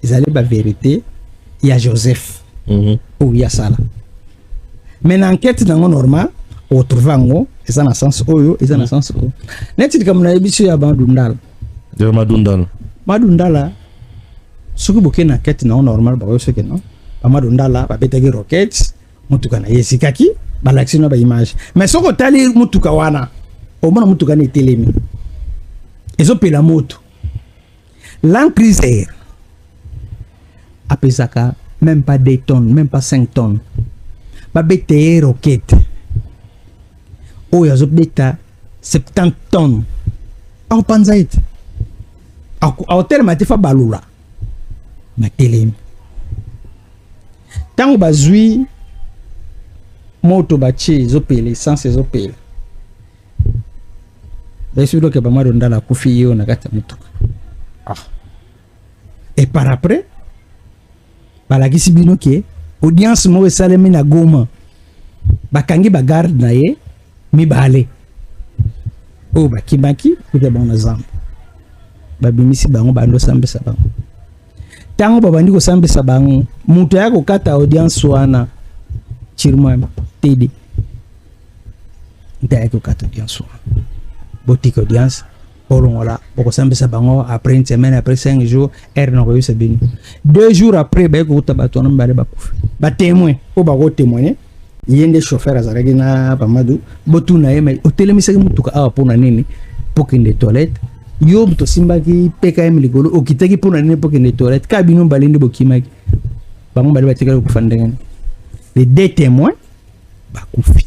Ezali ba vérité ya Joseph. Ou ya sala. Mais l'enquête dans normal on trouve ngo eza na sens oyo eza na sens oyo. Neti comme na ebiso ya Madundala. De Madundala. Soki boke na enquête na normal ba oyo que non. Ba Madundala ba betaki roquettes mutuka na yesikaki ba l'action ba image. Mais soko tali mutuka wana o mona mutuka na telemi. Ezo pela moto. L'encriseur apesaka même pas 2 tonnes, même pas 5 tonnes. Ba bete roquette. Oh ya zobeta 70 tonnes. Au panzait. Au tel matifa balula. Ma telemi. Tango bazui moto bachi zopele sans zopele. Basi doke ba Madundala kufi yo na kata mutuka. Et par après balakisi bino ke audience mo esalemi na Goma bakangi ba garde na ye mibale o bakimaki kuta bana zamba babimisi bango bando sambesa bango tango babandi ko sambesa bango muto yako kata audience wana chirma tedi ndako kata audience wana boutique audience voilà boko sambesa bango après une semaine après 5 jours na ko yusabini 2 jours après ba ko tabato na mbale ba kufa ba témoin o ba ko témoigner yende chauffeur azaragi na Bamadu botu na yema otelemisa mutuka awa pona nini pokende toilette yo mto simbaki PKM ligolo okitaki pona nini pokende toilette ka bino balinde bokimaki bango bale batikala kufa ndengene les 2 témoins ba kufi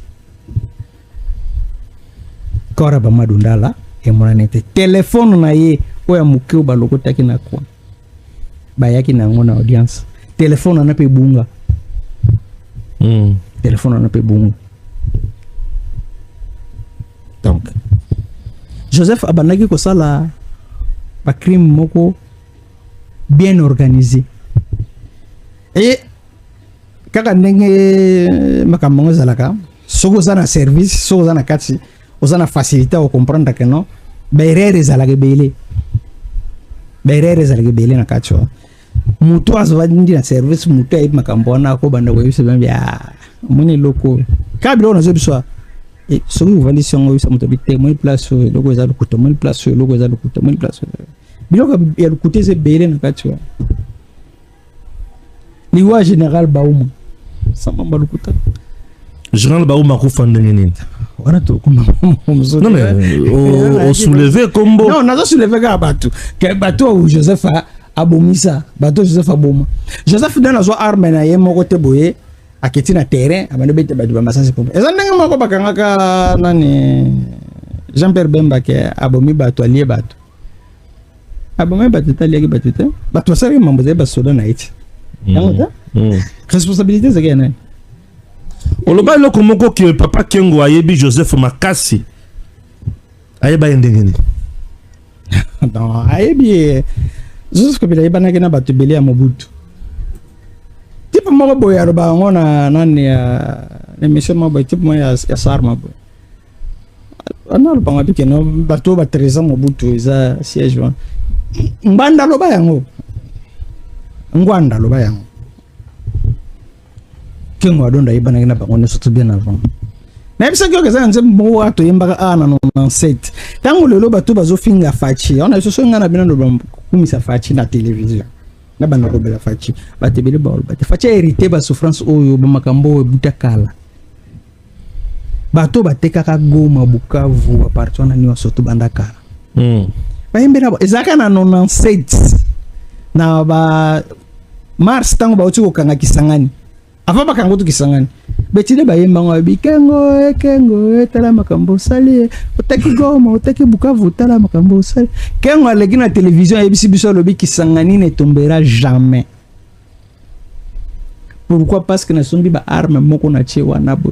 kora ba Madundala et mon anete téléphone na ye oya mukeo balokotaki na kwa bayaki na ngona audience téléphone na pe bunga téléphone na pe bunga. Donc Joseph abanaki ko sala ba crime moko bien organisé et kaka ndenge makambo zalaka soko zana service soko zana kati osana facilité à comprendre que non berere zalage bele na kacho mutu azwadi na service mutu ay makambo na ko banda ko yise bya muni loko kabilo na zebiswa et so vous vendez sur moi ça mutu bité moi place loko za lukuto moi place loko za lukuto moi place biloko ya lukuto ze bele na kacho ni wa général Baouma sama balukuta général Baouma ko fande nini Non mais au soulever combo. Non, on a soulevé ka bateau. Que bateau Joseph a bomisa, bateau Joseph a boma. Joseph dans la zone arme na ye moko te boye aketi na terrain abana bete bateau ba masasi pombe. Eza ndenge moko bakanga ka nani Jean-Pierre Bemba ke abomi bateau allié bateau. Abomi bateau tali ke bateau te. Bateau sari mambo ze ba soda na iti. Yango responsabilité c'est gagné. Oloba loko moko que papa Kengo ayebi Joseph Makasi. Ayeba ndengeni. Non, ayebi Joseph Kabila yeba na kena batu beli ya Mobutu. Tipo moko boya roba ngona nani ya emission mabo tipo mo ya Sarma boy. Ana roba ngabi keno batu ba 13 ans Mobutu za siège wa. Mbanda loba yango. Ngwanda loba yango. Kengo adonda yeba na kena bango surtout bien avant. Na bisa kyo keza nze mbo ato yembaka ana no set. Tangu lelo bato bazofinga fachi. Ona so ngana bina ndo kumisa fachi na télévision. Na bana ko bela fachi. Batebele ba olba. Fachi hérité ba souffrance oyo ba makambo butakala. Bato bateka ka Goma Bukavu apartona ni wasoto bandakala. Ba yembera ezaka na 97. Na ba Mars tangu ba otiko kanga Kisangani. Afa bakango to Kisangani. Betile ba yemba ngwa Kengo etala makambo sali otaki Goma otaki Bukavu tala makambo sali Kengo aleki na télévision yebisi biso lobi Kisangani ne tombera jamais. Pourquoi? Parce que na sombi ba arme moko na chewa na boy.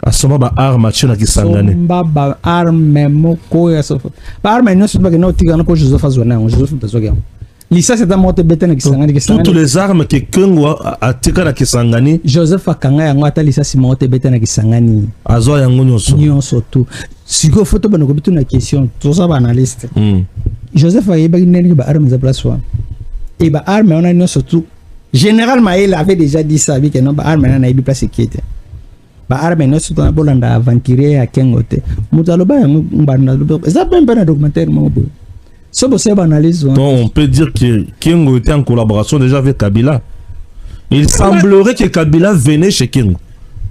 Asoma ba arme na Kisangani. Ba arme moko ya sofa. Ba arme no soba ke no tika na ko Joseph azona Joseph tazoga. Lisa c'est un mot bête na Kisangani. Toutes les armes que Kengo a tika na Kisangani. Joseph akanga yango ata lisa si mot bête na Kisangani. Azo yango nyonso tout. Siko photo bana ko bitu na question. Toza ba analyste. Joseph ayeba neni ba armes za place wa. Et ba armes on a nyonso tout. Généralement il avait déjà dit ça avec non ba armes na ibi place qui était. Ba armes nyonso tout na bolanda aventurer à Kengo te. Mutaloba yango mbanda lobo. Ça peut un documentaire mo bo. Donc on peut dire que Kengo était en collaboration déjà avec Kabila. Il semblerait que Kabila venait chez Kengo.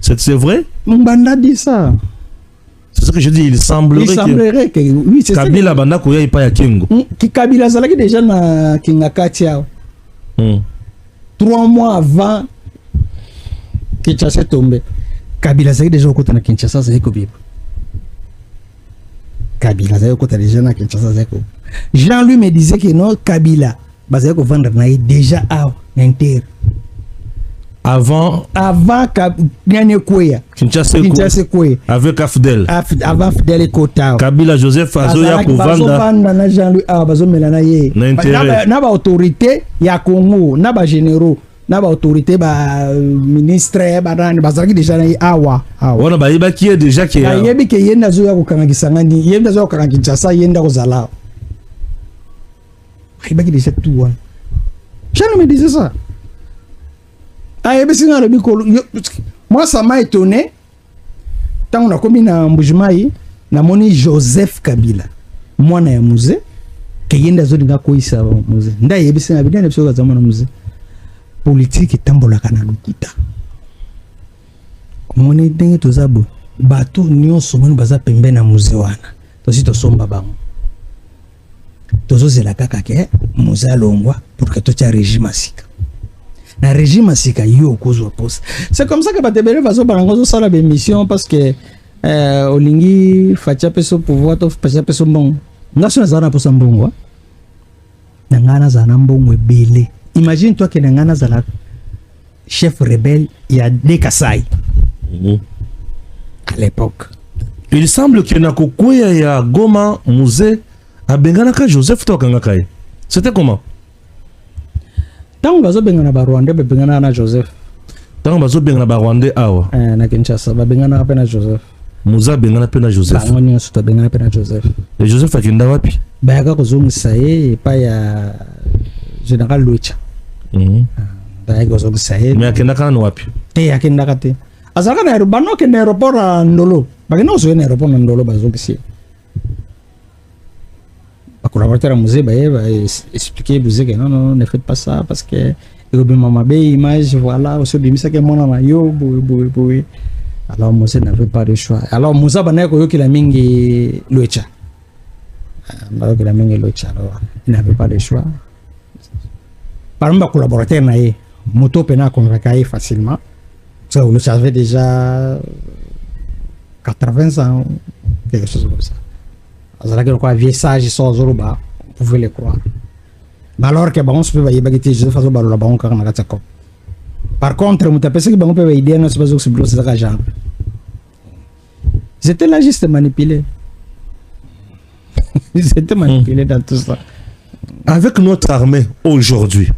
C'est vrai? Mbanda dit ça. C'est ce que je dis, il semblerait que oui, c'est ça. Kabila banda ko ya pa ya Kengo. Ki Kabila zalaki déjà na Kingakati yao. 3 mois avant Kinshasa tombe. Kabila zalaki déjà okota na Kinshasa zeko bibo. Kabila zalaki okota déjà na Kinshasa zeko. Jean-Louis me disait que non, Kabila, basé qu'on vendre déjà à l'intérieur. Avant Kinshasa Kouya. Avec Afdel. Avant Fidel et Kota. Kabila Joseph Azoya pour vendre. Jean-Louis Bazo Melanaye. Na ba autorité ya Congo, na ba généraux, na ba autorité ba ministre ba nani bazaki déjà na awa. Wana ba yeba qui est déjà qui est. Yebi ke yenda zo ya ko kanga Kisangani, yenda zo ko kanga Kinshasa yenda ko zala. Il déjà tout. Je me disais ça. Moi, ça m'a étonné. Tant on a commis dans Mbujimai, na moni Joseph Kabila. Moi, na musée. Que yenda zo dinga ko isa musée. Nda yebisi na bidana biso za mona musée. Politique tambola kana lukita. Moni dinga to zabo. Bato nyonso moni baza pembe na musée wana. To si to somba bango. Tozo zela kaka ke muza longwa pour que tout régime asika na régime asika yo kozwa poste. C'est comme ça que batebele vazo barangozo sala be mission parce que olingi facha peso pouvoir to facha peso mbongo ngaso zana posa mbongo na ngana zana mbongo ebele. Imagine toi que na ngana zala chef rebelle il y a des Kasai à l'époque. Il semble que na kokuya ya Goma musée a benganaka Joseph Tokangakai. C'était comment? Tango bazo bengana ba Rwanda be bengana na Joseph. Tango bazo bengana ba Rwanda awa. Na Kinshasa ba bengana pe na Joseph. Muza bengana pe na Joseph. Ba ngoni so bengana pe na Joseph. Et Joseph akinda wapi? Ba yaka kozungisa ye pa ya General Lucha. Ba yaka kozungisa ye. Mais akinda kana wapi? Te akinda kate. Azaka na aeroport ke na aeroport Ndolo. Ba kena so na aeroport Ndolo bazongisi. La collaborateur à musée va expliquer que non, ne faites pas ça parce que il y a une image, voilà, aussi bien ça que mon amayo, Alors Moussa n'avait pas de choix. Alors Moussa banaya koyoki la mingi Luecha. Alors il n'avait pas de choix. Par exemple, collaborateur naïe, Moto Pena convaincu facilement. Ça, vous le savez déjà 80 ans, quelque chose comme ça. Alors que quoi, vieux sage, sans Zoruba, vous pouvez le croire. Mais alors que bon, on se peut y baguetter, je fais ça, la banque en Agatako. Par contre, vous tapez ce que vous pouvez aider, non, c'est pas que c'est bleu, c'est l'argent. J'étais là juste manipulé. J'étais manipulé dans tout ça. Avec notre armée aujourd'hui,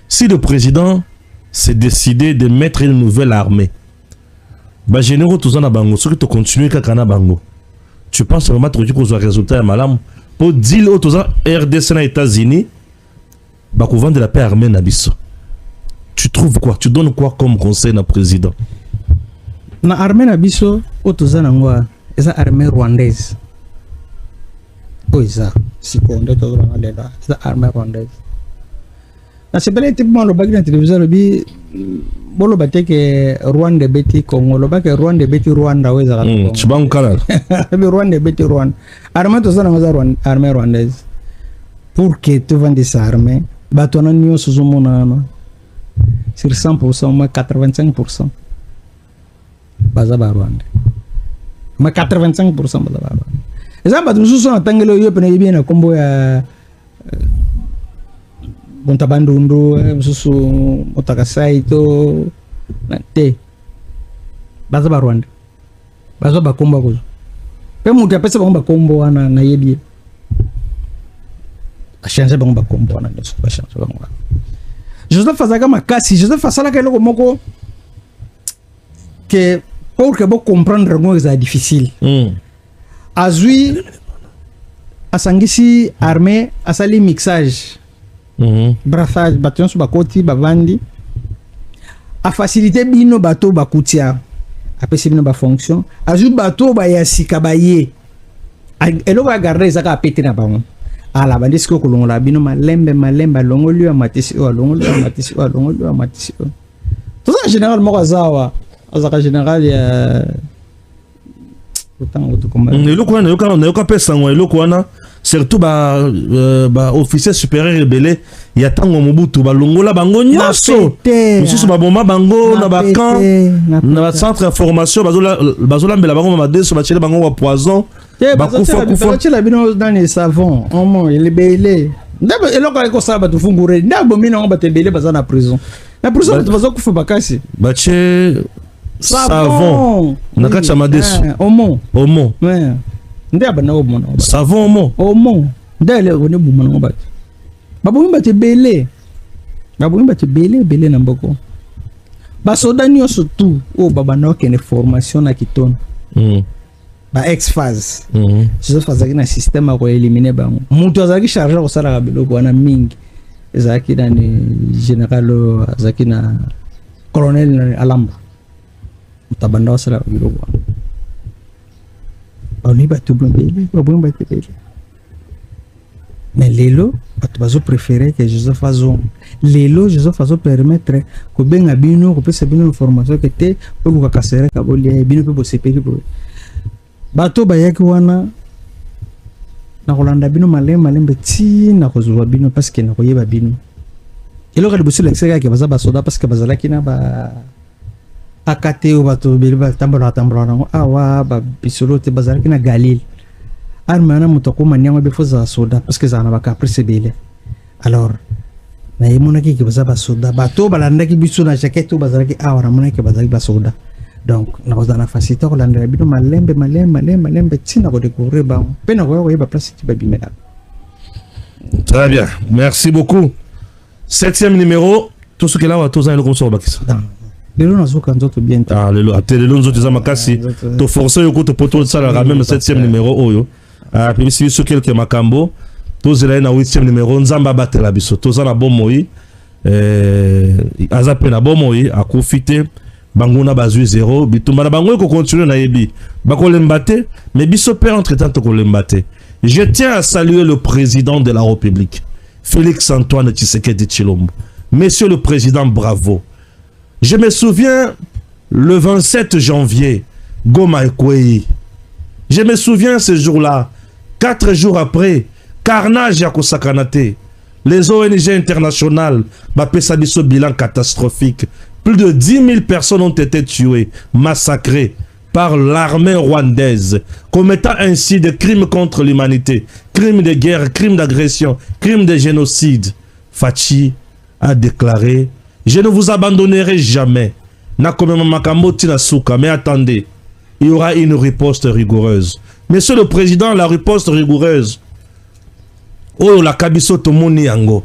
si le président s'est décidé de mettre une nouvelle armée, bah généraux tous en bango, ceux qui te continuent qu'à bango, tu penses vraiment que tu as un résultat à malam pour dire aux tous RDC aux États-Unis, bah qu'on vend de la paix armée nabiso. Tu trouves quoi? Tu donnes quoi comme conseil au président? Na armée nabiso, aux tous en angwa, c'est armée rwandaise. Oui, ça, si on doit tout le monde là, c'est l'armée rwandaise. C'est pas typiquement le bac de la télévision, le bi, bon le bac que Rwanda beti Congo, le bac que Rwanda beti Rwanda, oui, ça. Tu vas en canal. Le Rwanda beti Rwanda. Armée tout ça, on armée rwandaise. Pour que tu vendes cette armée, bah tu as un niveau sous mon nom. Sur 100%, moi 85%. Baza Rwanda. Moi 85% baza Rwanda. Et ça, bah, nous sommes en train de faire bien un combo à Bontabandundu, Mususu, Motakasaito, Nate. Baza Rwanda. Baza Bakomba. Pe mutu apesa Bakomba Kombo wana na yebi. A changer Bakomba Kombo wana ndio super chance Bakomba. Joseph Fazaka makasi, Joseph Fasala kelo moko que pour que vous comprendre ngo c'est difficile. Azui asangisi armée asali mixage brassage bâton sur bakoti bavandi a faciliter bino bateau bakutia apesi bino ba fonction azui bateau ba yasika baye elo ba garder zaka péter na bango ala bandisi ko kolongola bino malembe longoli ya matisi o longoli ya matisi o longoli ya matisi o tout ça général mokazawa azaka général ya surtout officier supérieur rebelle il y a tant Mobutu balongola bango nyoso mususu baboma bango na bakan na centre de formation bazolambela bango madeso bachele bango wa poison bakufa la bino dans les savons on il est belé ndabo eloko ko sala batu fungure ndabo mina on batebele bazana prison na prison tu bazo kufa bakasi bache savon nakacha madeso omo ouais ndaba na omo savon omo ndele woni buma na ngobati babumi batebele bele na mboko basoda nyonso tu o baba na okene formation na kitona ba ex-phase je faisais un système à éliminer bango mutu azaki charger ko sala biloko wana mingi ezaki na général azaki na colonel Alamba mutabanda sala biloko oni batu blembele babon batebele mais lelo batu bazo préférer que Joseph Fazo lelo Joseph Fazo permettre ko benga bino ko pesa bino information que te pour ko kasere ka bolia bino pe bo sepeli bo bato bayaki wana na kolanda bino malembe ti na kozwa bino parce que na koyeba bino eloko liboso l'exega ke baza basoda parce que bazalaki na ba akate o bato bilba tambola nango awa ba bisolo te bazalaki na Galil armana mutoko manyango be foza soda parce que zana ba caprice bele alors na yemona ki ke baza basoda bato balandaki biso na jaquette bazalaki awa ramona ke bazalaki basoda. Donc, nous avons la facilité de l'andre, nous malembe, tina ko découvrir ba, pena ko ba place ti ba bimela. Très bien, merci beaucoup. 7e numéro, tout ce que là, tous les comme ça bakisa. Les gens sont quand autres bien. Ah, les gens sont makasi. To forcer yo ko to poto ça la même 7e numéro oyo. Ah, puis si ce quelques makambo, tous les na 8e numéro nzamba batela biso. Tous na bon moi. Azape na bon moi a profiter. Banguna bazui 0 bitumba na bango ko continuer na yebi bako lembate mais biso pe entre temps ko lembate. Je tiens à saluer le président de la République Félix Antoine Tshisekedi Tshilombo. Monsieur le président, bravo. Je me souviens le 27 janvier Goma Ekwei. Je me souviens ce jour-là, 4 jours après, carnage à Kosakanate. Les ONG internationales m'appellent ce bilan catastrophique. Plus de 10 000 personnes ont été tuées, massacrées par l'armée rwandaise, commettant ainsi des crimes contre l'humanité, crimes de guerre, crimes d'agression, crimes de génocide. Fachi a déclaré « Je ne vous abandonnerai jamais. » Mais attendez, il y aura une riposte rigoureuse. Monsieur le Président, la riposte rigoureuse. Oh, la Kabiso Tomoni Yango.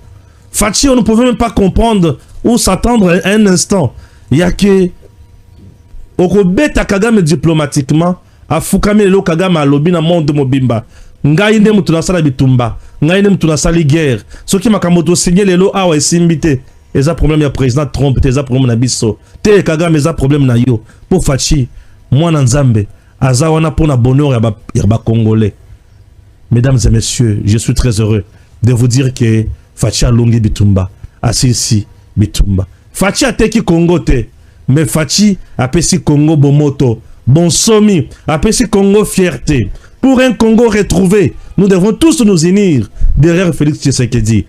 Fachi, on ne pouvait même pas comprendre ou s'attendre un instant. Il y a que Okobeta Kagame diplomatiquement, a Fukame Lelo Kagame a lobi na monde mobimba. Ngai nde mutu nasala bitumba. Ngai nde mutu nasala guerre. Ce qui m'a kamoto signé lelo awa esimbite. Eza problème ya président Trump, eza problème na biso. Te Kagame eza problème na yo. Pour Fachi, moi na Nzambe, aza wana pona bonheur ya ba Congolais. Mesdames et messieurs, je suis très heureux de vous dire que Fachi a longi bitumba, asisi bitumba. Fachi a teki Congo te, mais Fachi a pesi Congo bomoto, bon somi, a pesi Congo fierté. Pour un Congo retrouvé, nous devons tous nous unir derrière Félix Tshisekedi.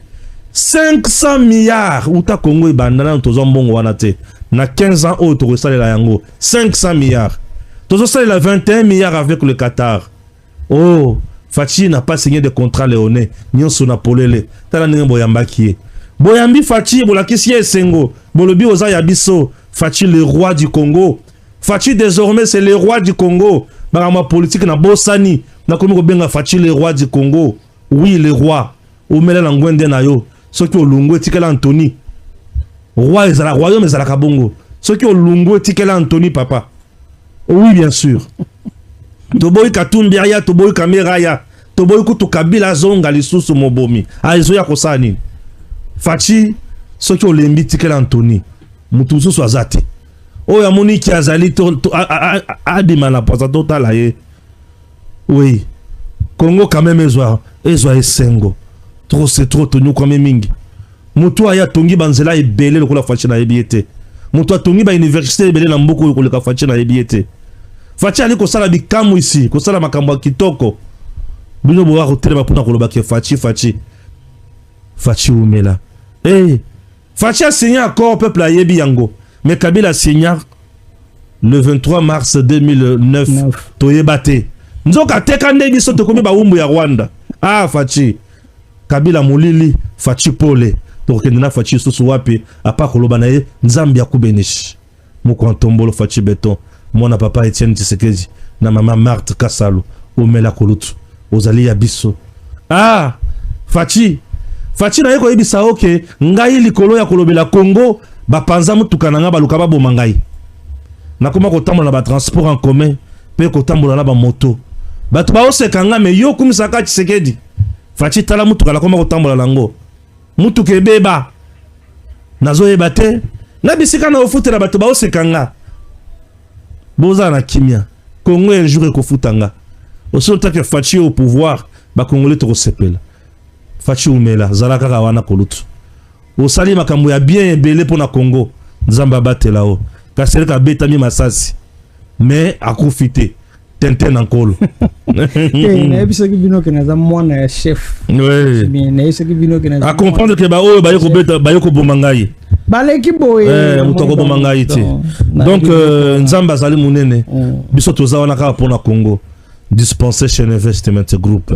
500 milliards, ou ta Congo et bandana tozambongo wanate, na 15 ans autre resale la yango, 500 milliards. Tozo sale la 21 milliards avec le Qatar. Oh, Fachi n'a pas signé de contrat léoné. Nyonso na polele. Tala ninge boyamba kie. Boyambi Fachi bolakisi esengo. Bolobi oza yabiso. Fachi le roi du Congo. Fachi désormais c'est le roi du Congo. Marama politique na bosani. Na komi ko benga Fachi le roi du Congo. Oui le roi. Omela na ngwende na yo. Soki olungo tikela Anthony. Roi ezala royaume ezala kabongo. Soki olungo tikela Anthony papa. Oui bien sûr. Toboyi Katumbiaya, Toboyi Kameraya, Toboyi Kutu Kabila zonga lisusu mobomi. Aizo ya kosani. Fachi, soki olembi tikela Anthony. Mutu susu azate. Oya moni ki azali adima na pasa totala ye. Oui. Congo quand même ezwa esengo. Trop c'est trop tonu kwa mingi. Mutu aya tongi banzela ebele lokola Fachi na ebiete. Mutu atongi ba université ebele na mboko lokola Fachi na ebiete. Fachi ali kosala bikamu ici, kosala makambo ya kitoko. Bino bowa kotelema pona koloba ke Fachi umela. Eh, Fachi a signé accord peuple a yebi yango. Mais Kabila a signé le 23 mars 2009 toyebate. Nzoka teka nde biso tokomi ba umbu ya Rwanda. Ah Fachi. Kabila mulili, Fachi pole. Donc ndina Fachi susu wapi apa koloba na ye Nzambi akubenishi. Muko ntombolo Fachi beton. Mwana papa Etienne Tshisekedi na mama Marthe Kasalo omela kolutu ozali ya biso. Ah Fachi na yeko yebisa oke ngai likolo ya kolobela Congo bapanza mutuka na nga baluka baboma ngai nakoma kotambola ba transport en commun pe kotambola na ba moto bato ba oseka nga me yo kumisaka Tshisekedi. Fachi tala mutuka na koma kotambola lango mutuka ebeba nazo yebate na bisika na ofutela bato ba oseka nga. Boza na kimia. Congo un jour ekofutanga. Aussi longtemps que Fachi au pouvoir, ba Congolais to sepela. Fachi umela zalaka ka wana kolutu. Osali makambo ya bien ebele pona Congo. Nzamba batela o. Kasereka betami masasi. Mais akufite. Tenten ankolo. Na ebiso ki bino ke na mwana chef. Oui. Na ebiso ki bino ke na. A comprendre que ba o ba yoko beta ba yoko bomangai. Baleki boye mutoko bomangai te. Donc Nzamba zali munene. Biso toza wana ka pona Congo. Dispenser chez Investment Group.